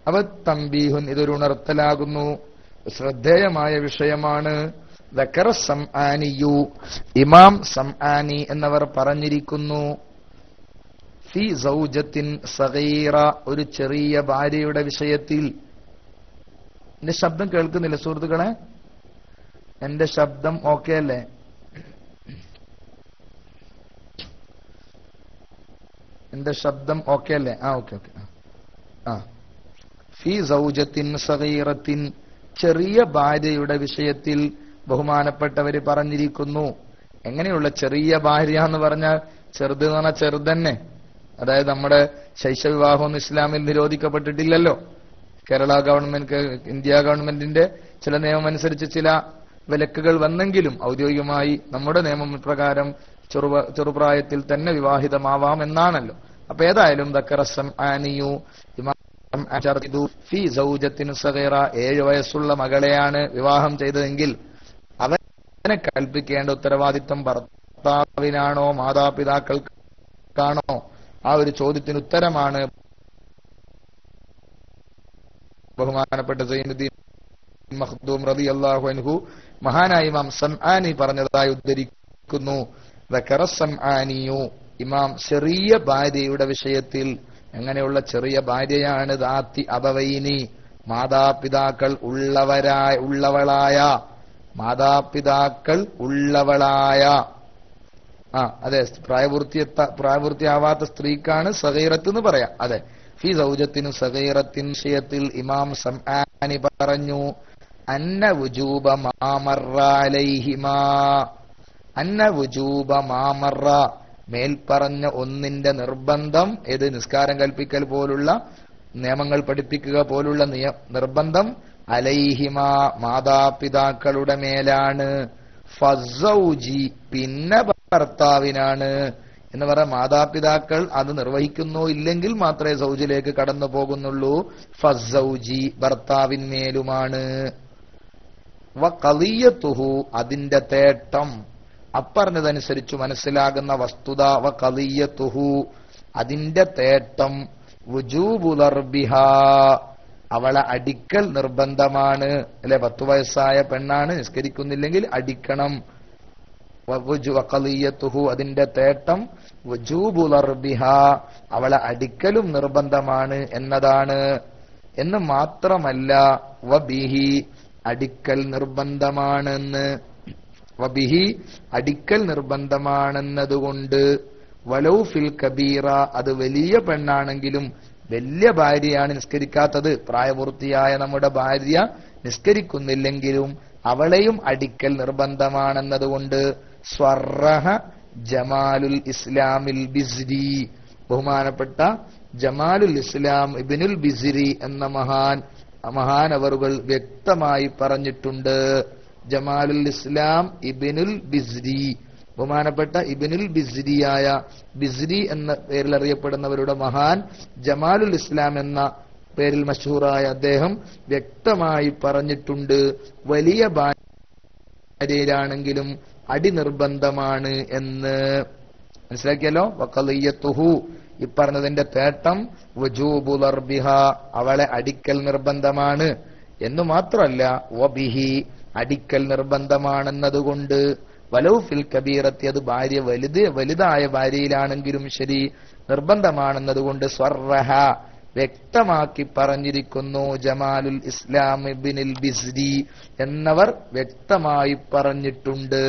അവ തംബീഹുൻ, ഇതൊരു ഉണർത്തലാകുന്നു. ശ്രദ്ധേയമായ വിഷയമാണ്. ദക്കറ സംആനിയു, ഇമാം സംആനി എന്നവർ പറഞ്ഞിരിക്കുന്നു. ഫി സൗജത്തിൻ സഗീറ, ഒരു ചെറിയ ഭാര്യയുടെ വിഷയത്തിൽ. എന്റെ ശബ്ദം കേൾക്കുന്നില്ല സുഹൃത്തുക്കളെ? എന്റെ ശബ്ദം ഓക്കെ അല്ലേ? എന്റെ ശബ്ദം ഓക്കെ അല്ലേ? ഓക്കെ. ഫി സൗജത്തിൻ സഗീറത്തിൻ, ചെറിയ ഭാര്യയുടെ വിഷയത്തിൽ ബഹുമാനപ്പെട്ടവര് പറഞ്ഞിരിക്കുന്നു. എങ്ങനെയുള്ള ചെറിയ ഭാര്യ എന്ന് പറഞ്ഞാൽ? ചെറുത് എന്ന് പറഞ്ഞാൽ ചെറുതന്നെ. അതായത് നമ്മുടെ ശൈശവിവാഹമൊന്നും ഇസ്ലാമിൽ നിരോധിക്കപ്പെട്ടിട്ടില്ലല്ലോ. കേരള ഗവൺമെന്റ്, ഇന്ത്യ ഗവൺമെന്റിന്റെ ചില നിയമം അനുസരിച്ച് ചില വിലക്കുകൾ വന്നെങ്കിലും ഔദ്യോഗികമായി നമ്മുടെ നിയമപ്രകാരം ചെറുപ്രായത്തിൽ തന്നെ വിവാഹിതമാവാം എന്നാണല്ലോ. അപ്പൊ ഏതായാലും ദക്കറ സംആനിയു, ഇമാം ഫി സൗജത്തിൻ സഗീറ, 7 വയസ്സുള്ള മകളെയാണ് വിവാഹം ചെയ്തതെങ്കിൽ അവനെ കൽപ്പിക്കേണ്ട ഉത്തരവാദിത്വം ഭർത്താവിനാണോ മാതാപിതാക്കൾക്കാണോ? ആ ഒരു ചോദ്യത്തിന് ഉത്തരമാണ് ബഹുമാനപ്പെട്ട സൈനുദ്ദീൻ മഖ്ദൂം റളിയല്ലാഹു അൻഹു മഹാനായ ഇമാം സംആനി പറഞ്ഞതായി ഉദ്ധരിക്കുന്നു. ദക്കറ സംആനിയു, ഇമാം ചെറിയ ഭാര്യയുടെ വിഷയത്തിൽ. എങ്ങനെയുള്ള ചെറിയ ഭാര്യയാണ്? ദാത്തി അബവൈനി, മാതാപിതാക്കൾ ഉള്ളവളായ, മാതാപിതാക്കൾ ഉള്ളവളായ. അതെ, പ്രായപൂർത്തിയാവാത്ത സ്ത്രീക്കാണ് സഗീറത്ത് എന്ന് പറയാം. അതെ, ഫി സൗജത്തിനും സഗീറത്തിൻ വിഷയത്തിൽ ഇമാം സംആനി പറഞ്ഞു. അന്ന വുജൂബ മാമറ അലൈഹിമാ, അന്ന വുജൂബ മാമറ, മേൽപ്പറഞ്ഞ ഒന്നിന്റെ നിർബന്ധം. ഏത്? നിസ്കാരം കൽപ്പിക്കൽ പോലുള്ള, നിയമങ്ങൾ പഠിപ്പിക്കുക പോലുള്ള നിർബന്ധം. അലൈഹിമാ, മാതാപിതാക്കളുടെ മേലാണ്. ഫസൗജി, പിന്നെ ഭർത്താവിനാണ് എന്ന് പറയാം. മാതാപിതാക്കൾ അത് നിർവഹിക്കുന്നോ ഇല്ലെങ്കിൽ മാത്രമേ സൗജിലേക്ക് കടന്നു പോകുന്നുള്ളൂ. ഫസൗജി, ഭർത്താവിന്മേലുമാണ്. വഖളിയതുഹു, അതിന്റെ തേട്ടം. അപ്പറഞ്ഞതനുസരിച്ച് മനസ്സിലാകുന്ന വസ്തുത. വഖളിയതുഹു, അതിന്റെ തേട്ടം. വുജൂബുലർബിഹാ, അവളെ അടിക്കൽ നിർബന്ധമാണ്. അല്ലെ, 10 വയസ്സായ പെണ്ണാണ്, നിസ്കരിക്കുന്നില്ലെങ്കിൽ അടിക്കണം. വഖളിയതുഹു, അതിന്റെ തേട്ടം. വുജൂബുലർബിഹാ, അവളെ അടിക്കലും നിർബന്ധമാണ് എന്നതാണ്. എന്ന് മാത്രമല്ല വബിഹി, അടിക്കൽ നിർബന്ധമാണെന്ന്. വബിഹി അടിക്കൽ നിർബന്ധമാണെന്നതുകൊണ്ട് വലൗ ഫിൽ കബീറ അത് വലിയ പെണ്ണാണെങ്കിലും വലിയ ഭാര്യയാണ് നിസ്കരിക്കാത്തത്, പ്രായപൂർത്തിയായ നമ്മുടെ ഭാര്യ നിസ്കരിക്കുന്നില്ലെങ്കിലും അവളെയും അടിക്കൽ നിർബന്ധമാണെന്നതുകൊണ്ട് സ്വറഹ ജമാലുൽ ഇസ്ലാമിൽ ബിസ്രി ബഹുമാനപ്പെട്ട ജമാലുൽ ഇസ്ലാം ഇബ്നുൽ ബിസ്രി എന്ന മഹാനവറുകൾ വ്യക്തമായി പറഞ്ഞിട്ടുണ്ട്. ജമാലുൽ ഇസ്ലാം ഇബ്നുൽ ബിസ്രി ബഹുമാനപ്പെട്ട ഇബ്നുൽ ബിസ്രിയായ ബിസ്രി എന്ന പേരിൽ അറിയപ്പെടുന്നവരുടെ മഹാൻ ജമാലുൽ ഇസ്ലാം എന്ന പേരിൽ മശഹൂറായ അദ്ദേഹം വ്യക്തമായി പറഞ്ഞിട്ടുണ്ട്, വലിയ ഭാര്യയിലാണെങ്കിലും അടി നിർബന്ധമാണ് എന്ന്. മനസ്സിലാക്കിയല്ലോ. വഖളിയത്തുഹു ഇപ്പറഞ്ഞതിന്റെ തേട്ടം വജൂബു ദർബിഹ അവളെ അടിക്കൽ നിർബന്ധമാണ് എന്നു മാത്രമല്ല വബിഹി അടിക്കൽ നിർബന്ധമാണെന്നതുകൊണ്ട് വലൗ ഫിൽ കബീറത്തി അത് ഭാര്യ വലുതായ ഭാര്യയിലാണെങ്കിലും ശരി നിർബന്ധമാണെന്നതുകൊണ്ട് സ്വറഹ വ്യക്തമാക്കി പറഞ്ഞിരിക്കുന്നു. ജമാലുൽ ഇസ്ലാം ഇബ്നുൽ ബിസ്രി എന്നവർ വ്യക്തമായി പറഞ്ഞിട്ടുണ്ട്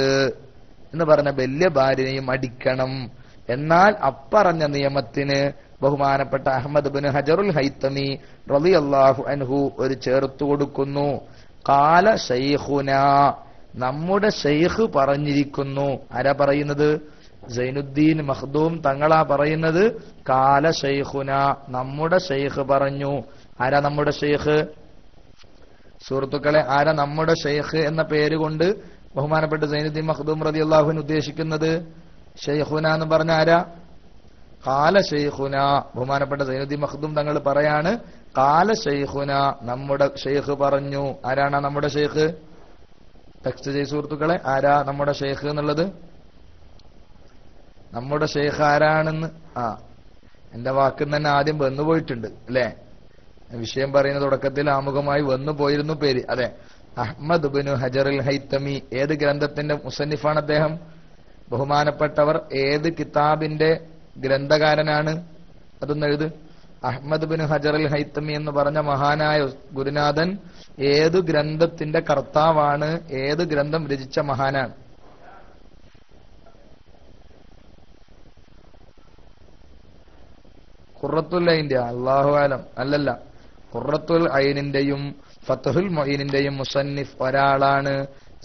എന്ന് പറഞ്ഞ വലിയ ഭാര്യനെയും അടിക്കണം. എന്നാൽ അപ്പറഞ്ഞ നിയമത്തിന് ബഹുമാനപ്പെട്ട അഹ്മദ് ബിൻ ഹജറുൽ ഹൈത്തമി റളിയല്ലാഹു അൻഹു ഒരു ചേർത്തു കൊടുക്കുന്നു. ഖാല ശൈഖുന നമ്മുടെ ശൈഖ് പറഞ്ഞിരിക്കുന്നു. ആരാ പറയുന്നത്? സൈനുദ്ദീൻ മഖ്ദൂം തങ്ങളാ പറയുന്നത്. ഖാല ശൈഖുന നമ്മുടെ ശൈഖ് പറഞ്ഞു. ആരാ നമ്മുടെ ശൈഖ്? സുഹൃത്തുക്കളെ, ആരാ നമ്മുടെ ശൈഖ് എന്ന പേര് കൊണ്ട് ബഹുമാനപ്പെട്ട സൈനുദ്ദീൻ മഖ്ദൂം റളിയല്ലാഹു അൻഹു ഉദ്ദേശിക്കുന്നത്? ശൈഖുന എന്ന് പറഞ്ഞ ആരാ? ഖാല ശൈഖുന ബഹുമാനപ്പെട്ട സൈനുദ്ദീൻ മഖ്ദൂം തങ്ങൾ പറയാണ്, ഖാല ശൈഖുന നമ്മുടെ ശൈഖ് പറഞ്ഞു. ആരാണ് നമ്മുടെ ശൈഖ്? ടെക്സ്റ്റ് ചെയ്യ സുഹൃത്തുക്കളെ, ആരാ നമ്മുടെ ശൈഖ് എന്നുള്ളത്? നമ്മുടെ ശൈഖ് ആരാണെന്ന് എന്റെ വാക്കിൽ തന്നെ ആദ്യം വന്നുപോയിട്ടുണ്ട് അല്ലെ? വിഷയം പറയുന്ന തുടക്കത്തിൽ ആമുഖമായി വന്നു പോയിരുന്നു പേര്. അതെ, അഹ്മദ് ബിൻ ഹജറുൽ ഹൈത്തമി. ഏത് ഗ്രന്ഥത്തിന്റെ മുസന്നിഫാണ് അദ്ദേഹം? ബഹുമാനപ്പെട്ടവർ ഏത് കിതാബിന്റെ ഗ്രന്ഥകാരനാണ്? അതൊന്ന് എഴുത്. അഹ്മദ് ബിൻ ഹജറുൽ ഹൈത്തമി എന്ന് പറഞ്ഞ മഹാനായ ഗുരുനാഥൻ ഏതു ഗ്രന്ഥത്തിന്റെ കർത്താവാണ്? ഏത് ഗ്രന്ഥം രചിച്ച മഹാനാണ്? ഖുറത്തുൽ ഐനിന്റെ അല്ലാഹു ആലം അല്ലല്ല, ഖുറത്തുൽ ഐനിന്റെയും ഫത്ഹുൽ മുഈനിന്റെയും മുസന്നിഫ് ഒരാളാണ്.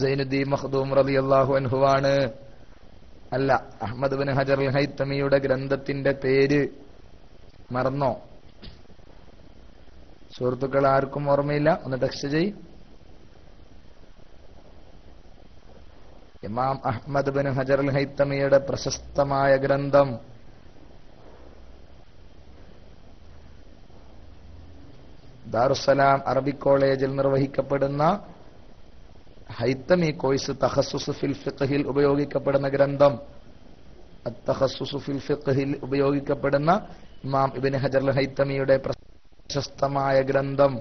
സൈനുദ്ദീൻ മഖ്ദൂം റളിയല്ലാഹു അൻഹു ആണ്. അല്ല, അഹ്മദ് ബിൻ ഹജറുൽ ഹൈത്തമിയുടെ ഗ്രന്ഥത്തിന്റെ പേര് മറന്നോ സുഹൃത്തുക്കൾ? ആർക്കും ഓർമ്മയില്ല? ഒന്ന് ടെക്സ്റ്റ് ചെയ്. ഇമാം അഹ്മദ് ബിൻ ഹജറുൽ ഹൈത്തമിയുടെ പ്രശസ്തമായ ഗ്രന്ഥം ദാറുസ്സലാം അറബിക് കോളേജിൽ നിർവഹിക്കപ്പെടുന്ന ഹൈത്തമി കോഴ്സ് തഖസ്സുസ് ഫിൽ ഫിഖ്ഹിൽ ഉപയോഗിക്കപ്പെടുന്ന ഗ്രന്ഥം, അത്തഖസ്സുസ് ഫിൽ ഫിഖ്ഹിൽ ഉപയോഗിക്കപ്പെടുന്ന ഇമാം ഇബ്നു ഹജറുൽ ഹൈത്തമിയുടെ പ്രശസ്തമായ ഗ്രന്ഥം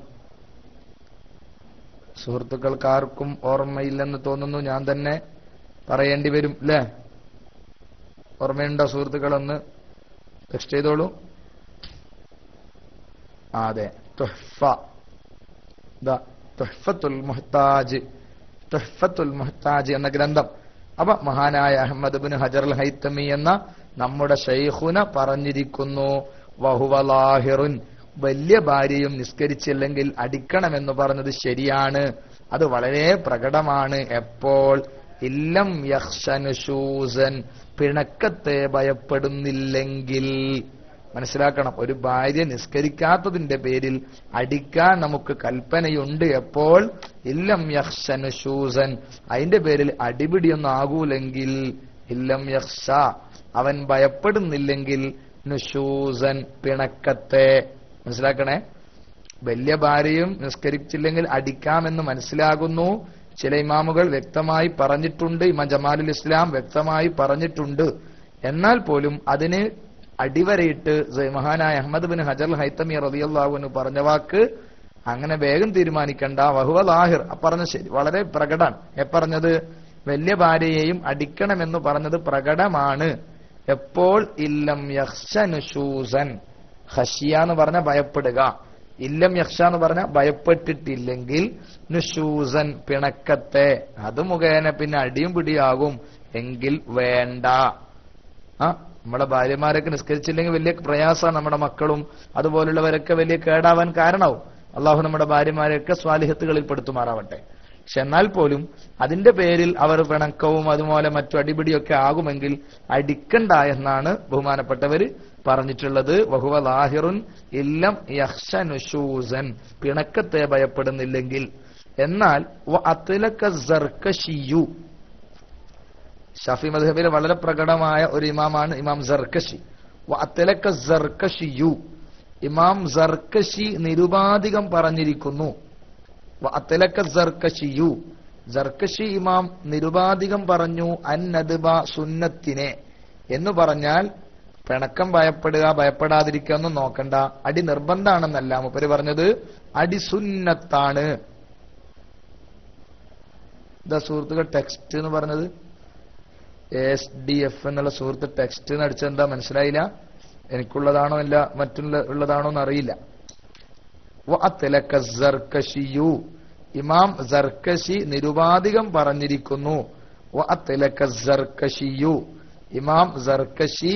സുഹൃത്തുക്കൾക്കാർക്കും ഓർമ്മയില്ലെന്ന് തോന്നുന്നു. ഞാൻ തന്നെ പറയേണ്ടി വരും അല്ലേ? ഓർമ്മയുണ്ടോ സുഹൃത്തുക്കളൊന്ന് ടെക്സ്റ്റ് ചെയ്തോളൂ. അതെ, തുഹ്ഫത്തുൽ മുഹ്താജ് എന്ന ഗ്രന്ഥം. അപ്പൊ മഹാനായ അഹ്മദ് ബിൻ ഹജറുൽ ഹൈത്തമി എന്ന നമ്മുടെ ശൈഖുന പറഞ്ഞിരിക്കുന്നു, വഹുവ ലാഹിറുൻ വലിയ ഭാര്യയും നിസ്കരിച്ചില്ലെങ്കിൽ അടിക്കണമെന്ന് പറഞ്ഞത് ശരിയാണ്. അത് വളരെ പ്രകടമാണ്. എപ്പോൾ? ഇല്ലം യഖ്ശനുശൂസൻ പിണക്കത്തെ ഭയപ്പെടുന്നില്ലെങ്കിൽ. മനസ്സിലാക്കണം, ഒരു ഭാര്യ നിസ്കരിക്കാത്തതിന്റെ പേരിൽ അടിക്കാൻ നമുക്ക് കൽപ്പനയുണ്ട്. എപ്പോൾ? ഇല്ലം യഖ്ശനുശൂസൻ അതിന്റെ പേരിൽ അടിപിടിയൊന്നും ആകൂലെങ്കിൽ. ഇല്ലം യഖ്ശ അവൻ ഭയപ്പെടുന്നില്ലെങ്കിൽ നുശൂസൻ പിണക്കത്തെ. മനസ്സിലാക്കണേ, വലിയ ഭാര്യയും നിസ്കരിച്ചില്ലെങ്കിൽ അടിക്കാമെന്ന് മനസ്സിലാകുന്നു. ചില ഇമാമുകൾ വ്യക്തമായി പറഞ്ഞിട്ടുണ്ട്, ഇമാം ജമാലുൽ ഇസ്ലാം വ്യക്തമായി പറഞ്ഞിട്ടുണ്ട്. എന്നാൽ പോലും അതിന് അടിവരയിട്ട് മഹാനായ അഹ്മദ് ബിൻ ഹജറുൽ ഹൈത്തമി റളിയല്ലാഹു അൻഹു പറഞ്ഞ വാക്ക് അങ്ങനെ വേഗം തീരുമാനിക്കണ്ട. വഹുവ ലാഹിർ പറഞ്ഞ ശരി, വളരെ പ്രകടമാണ്. എപ്പറഞ്ഞത്? വലിയ ഭാര്യയെയും അടിക്കണമെന്ന് പറഞ്ഞത് പ്രകടമാണ്. എപ്പോൾ? ഇല്ലം യഖ്ശനുശൂസൻ. ഖശിയ എന്ന് പറഞ്ഞ ഭയപ്പെടുക. ഇല്ലം യഖ്ഷ എന്ന് പറഞ്ഞാൽ ഭയപ്പെട്ടിട്ടില്ലെങ്കിൽ നുശൂസൻ പിണക്കത്തെ, അത് മുഖേന പിന്നെ അടിയും പിടിയാകും എങ്കിൽ വേണ്ട. നമ്മുടെ ഭാര്യമാരൊക്കെ നിസ്കരിച്ചില്ലെങ്കിൽ വലിയ പ്രയാസമാണ്. നമ്മുടെ മക്കളും അതുപോലുള്ളവരൊക്കെ വലിയ കേടാവാൻ കാരണമാവും. അള്ളാഹു നമ്മുടെ ഭാര്യമാരെയൊക്കെ സ്വാലിഹത്തുകളിൽ പെടുത്തുമാറാവട്ടെ. പക്ഷെ എന്നാൽ പോലും അതിന്റെ പേരിൽ അവർ പിണക്കവും അതുപോലെ മറ്റു അടിപിടിയൊക്കെ ആകുമെങ്കിൽ അടിക്കണ്ട എന്നാണ് ബഹുമാനപ്പെട്ടവര് പറഞ്ഞിട്ടുള്ളത്. വഹുവ ലാഹിറുൻ ഇല്ലം യഖ്ശ നുശൂസൻ, പിണക്കത്തെ ഭയപ്പെടുന്നില്ലെങ്കിൽ. എന്നാൽ ഷാഫി മദ്ഹബിലെ വളരെ പ്രകടമായ ഒരു ഇമാമാണ് ഇമാം സർക്കശി. ഇമാം സർക്കശി നിരുപാധികം പറഞ്ഞിരിക്കുന്നു. സർക്കശി ഇമാം നിരുപാധികം പറഞ്ഞു അന്നദ്ബ സുന്നത്തിനെ എന്ന് പറഞ്ഞാൽ പിണക്കം ഭയപ്പെടുക ഭയപ്പെടാതിരിക്കുക ഒന്നും നോക്കണ്ട, അടി നിർബന്ധാണെന്നല്ല മൂപ്പര് പറഞ്ഞത്, അടി സുന്നത്താണ്. ഇതാ സുഹൃത്തുക്കൾ ടെക്സ്റ്റ് എന്ന് പറഞ്ഞത് SDF എന്നുള്ള സുഹൃത്ത് ടെക്സ്റ്റ് എന്ന് അടിച്ചെന്താ മനസ്സിലായില്ല. എനിക്കുള്ളതാണോ അല്ല മറ്റുള്ളതാണോ എന്നറിയില്ല. ഇമാം സർക്കശി നിരുപാധികം പറഞ്ഞിരിക്കുന്നു. ഇമാം സർക്കശി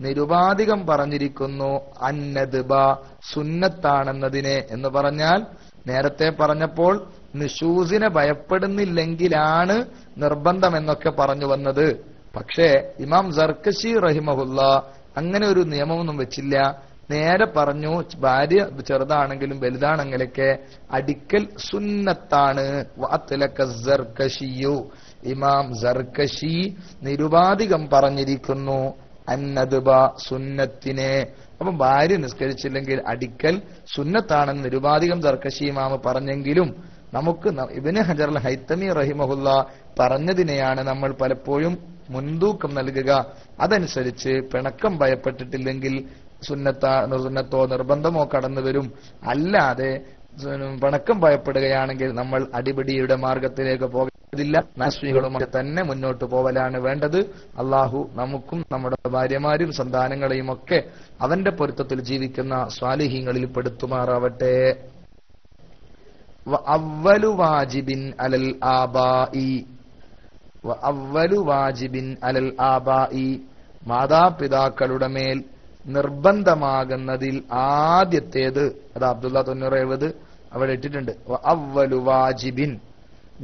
നിരുപാധികം പറഞ്ഞിരിക്കുന്നു അന്നദ്ബ സുന്നത്താണെന്നതിനെ എന്ന് പറഞ്ഞാൽ നേരത്തെ പറഞ്ഞപ്പോൾ നിശൂസിനെ ഭയപ്പെടുന്നില്ലെങ്കിലാണ് നിർബന്ധം എന്നൊക്കെ പറഞ്ഞു വന്നത്. പക്ഷേ ഇമാം സർക്കശി റഹിമഹുല്ല അങ്ങനെ ഒരു നിയമമൊന്നും വെച്ചില്ല. നേരെ പറഞ്ഞു ഭാര്യ ചെറുതാണെങ്കിലും വലുതാണെങ്കിലൊക്കെ അടിക്കൽ സുന്നത്താണ്. ഇമാം സർക്കശി നിരുപാധികം പറഞ്ഞിരിക്കുന്നു അന്നദ്ബ സുന്നത്തിനെ. അപ്പം ഭാര്യ നിസ്കരിച്ചില്ലെങ്കിൽ അടിക്കൽ സുന്നത്താണെന്ന് നിരുപാധികം സർക്കശി ഇമാം പറഞ്ഞെങ്കിലും നമുക്ക് ഇബ്നു ഹജർ അൽ ഹൈതമി റഹിമഹുല്ല പറഞ്ഞതിനെയാണ് നമ്മൾ പലപ്പോഴും മുൻതൂക്കം നൽകുക. അതനുസരിച്ച് പിണക്കം ഭയപ്പെട്ടിട്ടില്ലെങ്കിൽ സുന്നത്തോ നിർബന്ധമോ കടന്നു വരും. അല്ലാതെ പിണക്കം ഭയപ്പെടുകയാണെങ്കിൽ നമ്മൾ അടിപിടിയുടെ മാർഗത്തിലേക്ക് പോകരുതില്ല. നാസ്വികളുമായി തന്നെ മുന്നോട്ട് പോവലാണ് വേണ്ടത്. അള്ളാഹു നമുക്കും നമ്മുടെ ഭാര്യമാരും സന്താനങ്ങളെയും ഒക്കെ അവന്റെ പൊരുത്തത്തിൽ ജീവിക്കുന്ന സ്വാലിഹീങ്ങളിൽ പെടുത്തുമാറാവട്ടെ. അവ്വലു വാജിബിൻ അലൽ ആബാഇ മാതാപിതാക്കളുടെ മേൽ നിർബന്ധമാകുന്നതിൽ ആദ്യത്തേത്, അത് അബ്ദുള്ള 90 അവിടെ ഇട്ടിട്ടുണ്ട്. അവ്വലു വാജിബിൻ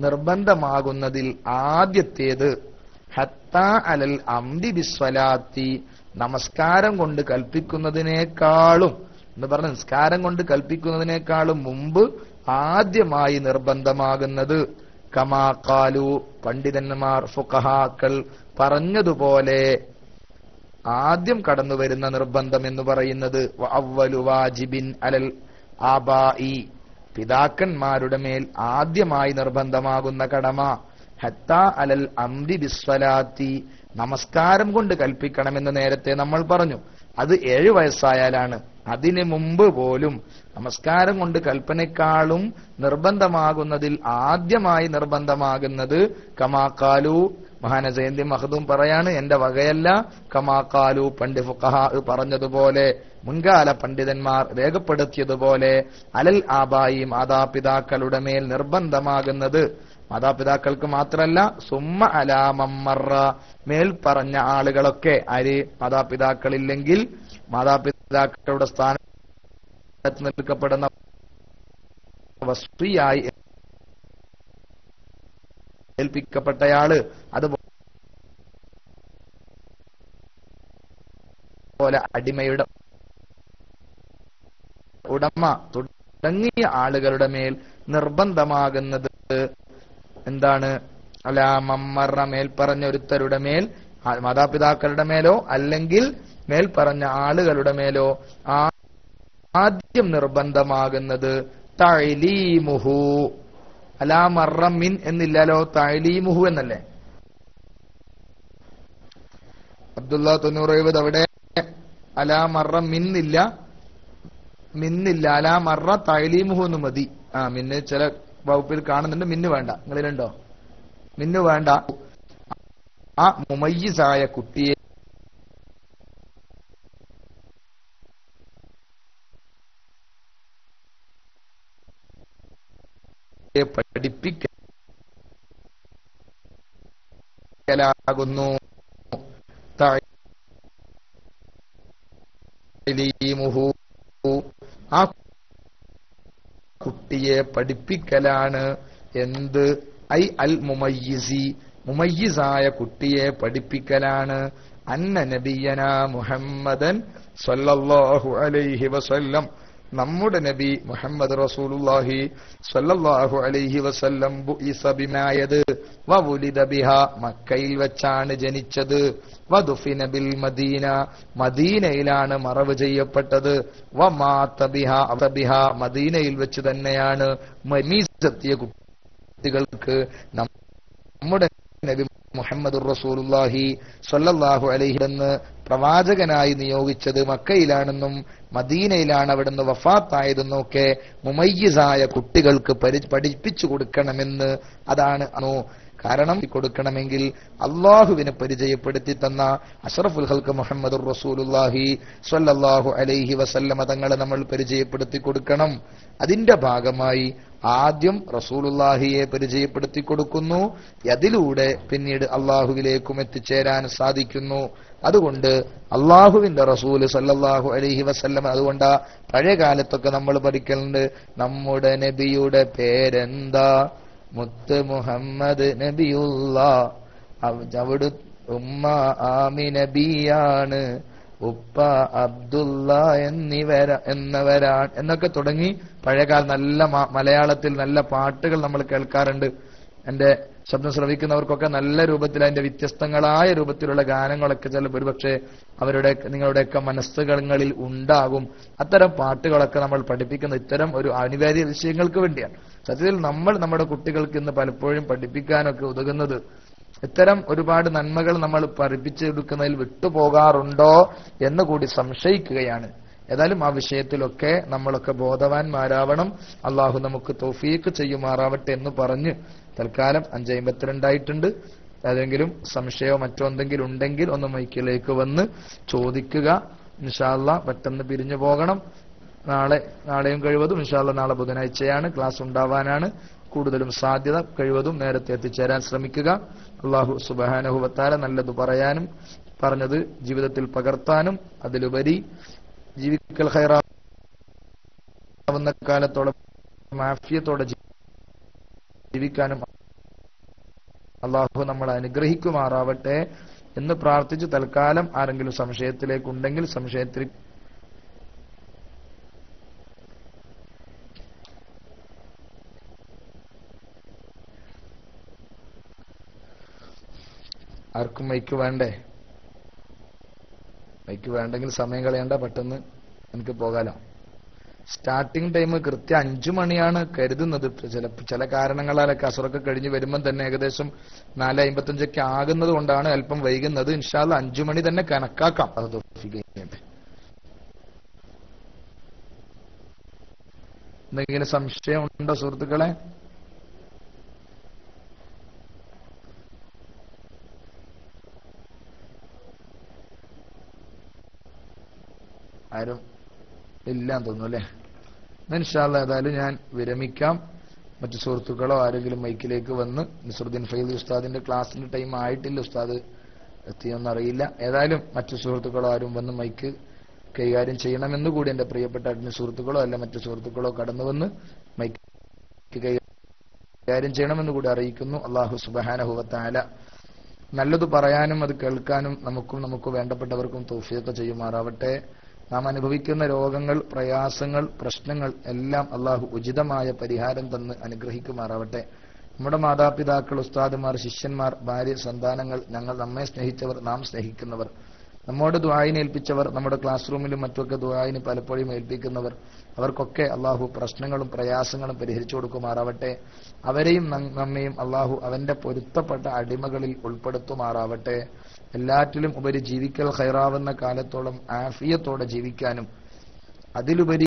നിർബന്ധമാകുന്നതിൽ ആദ്യത്തേത് ഹത്താ അലൽ അംരി ബിസ്വലാത്തി നമസ്കാരം കൊണ്ട് കൽപ്പിക്കുന്നതിനേക്കാളും എന്ന് പറഞ്ഞ നിസ്കാരം കൊണ്ട് കൽപ്പിക്കുന്നതിനേക്കാളും മുമ്പ് ആദ്യമായി നിർബന്ധമാകുന്നത് കമാ ഖാലു പണ്ഡിതന്മാർ ഫുഖഹാക്കൾ പറഞ്ഞതുപോലെ ആദ്യം കടന്നു വരുന്ന നിർബന്ധം എന്ന് പറയുന്നത് അവ്വലു വാജിബിൻ അലൽ ആബാഇ പിതാക്കന്മാരുടെ മേൽ ആദ്യമായി നിർബന്ധമാകുന്ന കടമ ഹത്താ അലൽ അംരി ബിസ്വലാത്തി നമസ്കാരം കൊണ്ട് കൽപ്പിക്കണമെന്ന് നേരത്തെ നമ്മൾ പറഞ്ഞു. അത് 7 വയസ്സായാലാണ്. അതിന് മുമ്പ് പോലും നമസ്കാരം കൊണ്ട് കൽപ്പനേക്കാളും നിർബന്ധമാകുന്നതിൽ ആദ്യമായി നിർബന്ധമാകുന്നത് കമാക്കാലു മഹാനസേന്തി മഹദൂം പറയാണ്, എന്റെ വകയല്ല, കമാക്കാലു പണ്ട് ഫുഖഹാ പറഞ്ഞതുപോലെ മുൻകാല പണ്ഡിതന്മാർ രേഖപ്പെടുത്തിയതുപോലെ അലൽ ആബായി മാതാപിതാക്കളുടെ മേൽ നിർബന്ധമാകുന്നത് മാതാപിതാക്കൾക്ക് മാത്രല്ല സുമ്മ അലാമമ്മറ മേൽ പറഞ്ഞ ആളുകളൊക്കെ ആര് മാതാപിതാക്കളില്ലെങ്കിൽ മാതാപിതാക്കളുടെ സ്ഥാനത്ത് നിൽക്കപ്പെടുന്ന വസ്തുയായി ഏൽപ്പിക്കപ്പെട്ടയാള് അതുപോലെ അടിമയുടെ ഉടമ തുടങ്ങിയ ആളുകളുടെ മേൽ നിർബന്ധമാകുന്നത് എന്താണ്? അലാമമ്മറ മേൽ പറഞ്ഞ ഒരുത്തരുടെ മേൽ മാതാപിതാക്കളുടെ മേലോ അല്ലെങ്കിൽ മേൽ പറഞ്ഞ ആളുകളുടെ മേലോ ആദ്യം നിർബന്ധമാകുന്നത് തഅലീമുഹു. അലാമറ മിൻ എന്നില്ലല്ലോ, തഅലീമുഹു എന്നല്ലേ. അബ്ദുള്ള 90 അവിടെ അലാമറ മിന്നില്ല അലാമറ തഅലീമുഹു എന്ന് മതി. മിന്ന് ചില വകുപ്പിൽ കാണുന്നുണ്ട്, മിന്നു വേണ്ട. നിങ്ങളിലുണ്ടോ? മിന്നു വേണ്ട. ആ മുമയ്യിസായ കുട്ടിയെ പഠിപ്പിക്കലാകുന്നു. തഅലീമുഹു, ആ കുട്ടിയെ പഠിപ്പിക്കലാണ്. എന്ത്? ഐ അൽ മുമയ്യിസി, മുമയ്യിസായ കുട്ടിയെ പഠിപ്പിക്കലാണ്. അന്ന നബിയന മുഹമ്മദൻ സ്വല്ലല്ലാഹു അലൈഹി വസല്ലം, നമ്മുടെ നബി മുഹമ്മദ് റസൂലുള്ളാഹി സ്വല്ലല്ലാഹു അലൈഹി വസല്ലം ബുഇസ ബിമായത് വവുലിദ ബിഹാ, മക്കയിൽ വെച്ചാണ് ജനിച്ചത്. വദുഫിന ബിൽ മദീന, മദീനയിലാണ് മറവ് ചെയ്യപ്പെട്ടത്. വമാത ബിഹാ, മദീനയിൽ വെച്ച് തന്നെയാണ് മരീസത്തിയ കുട്ടികൾക്ക് നമ്മുടെ നബി മുഹമ്മദ് റസൂലുള്ളാഹി സ്വല്ലല്ലാഹു അലൈഹി എന്ന് പ്രവാചകനായി നിയോഗിച്ചത് മക്കയിലാണെന്നും മദീനയിലാണ് അവിടുന്ന് വഫാത്തായതെന്നും ഒക്കെ മുമയ്യിസായ കുട്ടികൾക്ക് പഠിപ്പിച്ചു കൊടുക്കണമെന്ന്. അതാണ് കാരണം കൊടുക്കണമെങ്കിൽ അള്ളാഹുവിനെ പരിചയപ്പെടുത്തി തന്ന അഷ്റഫുൽ ഖൽഖ് മുഹമ്മദുർ റസൂലുള്ളാഹി സ്വല്ലല്ലാഹു അലൈഹി വസല്ലമ തങ്ങളെ നമ്മൾ പരിചയപ്പെടുത്തി കൊടുക്കണം. അതിന്റെ ഭാഗമായി ആദ്യം റസൂലുള്ളാഹിയെ പരിചയപ്പെടുത്തി കൊടുക്കുന്നു. അതിലൂടെ പിന്നീട് അള്ളാഹുവിലേക്കും എത്തിച്ചേരാൻ സാധിക്കുന്നു. അതുകൊണ്ട് അള്ളാഹുവിന്റെ റസൂല് സല്ലല്ലാഹു അലൈഹി വസല്ലം, അതുകൊണ്ട് പഴയ കാലത്തൊക്കെ നമ്മൾ പഠിക്കലുണ്ട്, നമ്മുടെ നബിയുടെ പേരെന്താ? മുത്ത് മുഹമ്മദ് നബിയുള്ള, അവിടെ ഉമ്മ ആമിന നബിയാണ്, ഉപ്പ അബ്ദുള്ള എന്നവരാണ് എന്നൊക്കെ തുടങ്ങി പഴയകാല നല്ല മലയാളത്തിൽ നല്ല പാട്ടുകൾ നമ്മൾ കേൾക്കാറുണ്ട്. എന്റെ ശബ്ദം ശ്രവിക്കുന്നവർക്കൊക്കെ നല്ല രൂപത്തിൽ അതിന്റെ വ്യത്യസ്തങ്ങളായ രൂപത്തിലുള്ള ഗാനങ്ങളൊക്കെ ചിലപ്പോൾ ഒരുപക്ഷെ നിങ്ങളുടെയൊക്കെ മനസ്സുകളിൽ ഉണ്ടാകും. അത്തരം പാട്ടുകളൊക്കെ നമ്മൾ പഠിപ്പിക്കുന്ന ഇത്തരം ഒരു അനിവാര്യ വിഷയങ്ങൾക്ക് വേണ്ടിയാണ്. സത്യത്തിൽ നമ്മൾ നമ്മുടെ കുട്ടികൾക്ക് ഇന്ന് പലപ്പോഴും പഠിപ്പിക്കാനൊക്കെ ഉതകുന്നത് ഇത്തരം ഒരുപാട് നന്മകൾ നമ്മൾ പഠിപ്പിച്ചെടുക്കുന്നതിൽ വിട്ടുപോകാറുണ്ടോ എന്ന് കൂടി സംശയിക്കുകയാണ്. ഏതായാലും ആ വിഷയത്തിലൊക്കെ നമ്മളൊക്കെ ബോധവാന്മാരാവണം. അള്ളാഹു നമുക്ക് തൗഫീഖ് ചെയ്യുമാറാവട്ടെ എന്ന് പറഞ്ഞ് തൽക്കാലം 5:52 ആയിട്ടുണ്ട്. ഏതെങ്കിലും സംശയമോ മറ്റോ എന്തെങ്കിലും ഉണ്ടെങ്കിൽ ഒന്ന് മൈക്കിലേക്ക് വന്ന് ചോദിക്കുക. ഇൻഷാ അല്ലാഹ് പെട്ടെന്ന് പിരിഞ്ഞു പോകണം. നാളെയും കഴിവതും ഇൻഷാ അല്ലാഹ് നാളെ ബുധനാഴ്ചയാണ്, ക്ലാസ് ഉണ്ടാവാനാണ് കൂടുതലും സാധ്യത. കഴിവതും നേരത്തെ എത്തിച്ചേരാൻ ശ്രമിക്കുക. അള്ളാഹു സുബ്ഹാനഹു വ തആല നല്ലത് പറയാനും പറഞ്ഞത് ജീവിതത്തിൽ പകർത്താനും അതിലുപരി ജീവിക്കൽ ഖൈറാവുന്ന കാലത്തോളം ആഫിയത്തോടെ ജീവിക്കാനും അള്ളാഹു നമ്മളെ അനുഗ്രഹിക്കുമാറാവട്ടെ എന്ന് പ്രാർത്ഥിച്ച് തൽക്കാലം ആരെങ്കിലും സംശയത്തിലേക്കുണ്ടെങ്കിൽ സംശയത്തിൽ ആർക്കും മൈക്ക് വേണ്ടേ? മൈക്ക് വേണ്ടെങ്കിൽ സമയം കളയണ്ട, പെട്ടെന്ന് എനിക്ക് പോകാലോ. സ്റ്റാർട്ടിംഗ് ടൈം കൃത്യം 5 മണിയാണ് കരുതുന്നത്. ചില കാരണങ്ങളാലൊക്കെ അസറൊക്കെ കഴിഞ്ഞ് വരുമ്പം തന്നെ ഏകദേശം 4:55 ആകുന്നത് കൊണ്ടാണ് അല്പം വൈകുന്നത്. ഇൻഷാ അല്ലാഹ് 5 മണി തന്നെ കണക്കാക്കാം. അത് എന്തെങ്കിലും സംശയം ഉണ്ടോ സുഹൃത്തുക്കളെ? ആരും ഇല്ലാന്ന് തോന്നുന്നു അല്ലെ? ഇൻഷാ അല്ലാഹ് ഏതായാലും ഞാൻ വിരമിക്കാം. മറ്റു സുഹൃത്തുക്കളോ ആരെങ്കിലും മൈക്കിലേക്ക് വന്ന് നസ്രുദ്ദീൻ ഫൈദി ഉസ്താദിന്റെ ക്ലാസ്സിന്റെ ടൈം ആയിട്ടില്ല, ഉസ്താദ് എത്തിയെന്നറിയില്ല. ഏതായാലും മറ്റു സുഹൃത്തുക്കളോ ആരും വന്ന് മൈക്ക് കൈകാര്യം ചെയ്യണമെന്ന് കൂടി എന്റെ പ്രിയപ്പെട്ട അഡ്മിൻ സുഹൃത്തുക്കളോ അല്ല മറ്റു സുഹൃത്തുക്കളോ കടന്നു വന്ന് മൈക്ക് കൈകാര്യം ചെയ്യണമെന്ന് കൂടി അറിയിക്കുന്നു. അല്ലാഹു സുബ്ഹാനഹു വ തആല നല്ലത് പറയാനും അത് കേൾക്കാനും നമുക്ക് വേണ്ടപ്പെട്ടവർക്കും തൗഫീഖ് ചെയ്യുമാറാവട്ടെ. നാം അനുഭവിക്കുന്ന രോഗങ്ങൾ, പ്രയാസങ്ങൾ, പ്രശ്നങ്ങൾ എല്ലാം അള്ളാഹു ഉചിതമായ പരിഹാരം തന്ന് അനുഗ്രഹിക്കുമാറാവട്ടെ. നമ്മുടെ മാതാപിതാക്കൾ, ഉസ്താദുമാർ, ശിഷ്യന്മാർ, ഭാര്യ, സന്താനങ്ങൾ, നമ്മെ സ്നേഹിച്ചവർ, നാം സ്നേഹിക്കുന്നവർ, നമ്മോട് ദുആയിനെ ഏൽപ്പിച്ചവർ, നമ്മുടെ ക്ലാസ് റൂമിലും മറ്റുമൊക്കെ ദുആയിനെ പലപ്പോഴും ഏൽപ്പിക്കുന്നവർ, അവർക്കൊക്കെ അള്ളാഹു പ്രശ്നങ്ങളും പ്രയാസങ്ങളും പരിഹരിച്ചു കൊടുക്കുമാറാവട്ടെ. അവരെയും നമ്മയും അള്ളാഹു അവന്റെ പൊരുത്തപ്പെട്ട അടിമകളിൽ ഉൾപ്പെടുത്തുമാറാവട്ടെ. എല്ലാറ്റിലും ഉപരി ജീവിക്കൽ ഖൈറാവുന്ന കാലത്തോളം ആഫിയത്തോടെ ജീവിക്കാനും അതിലുപരി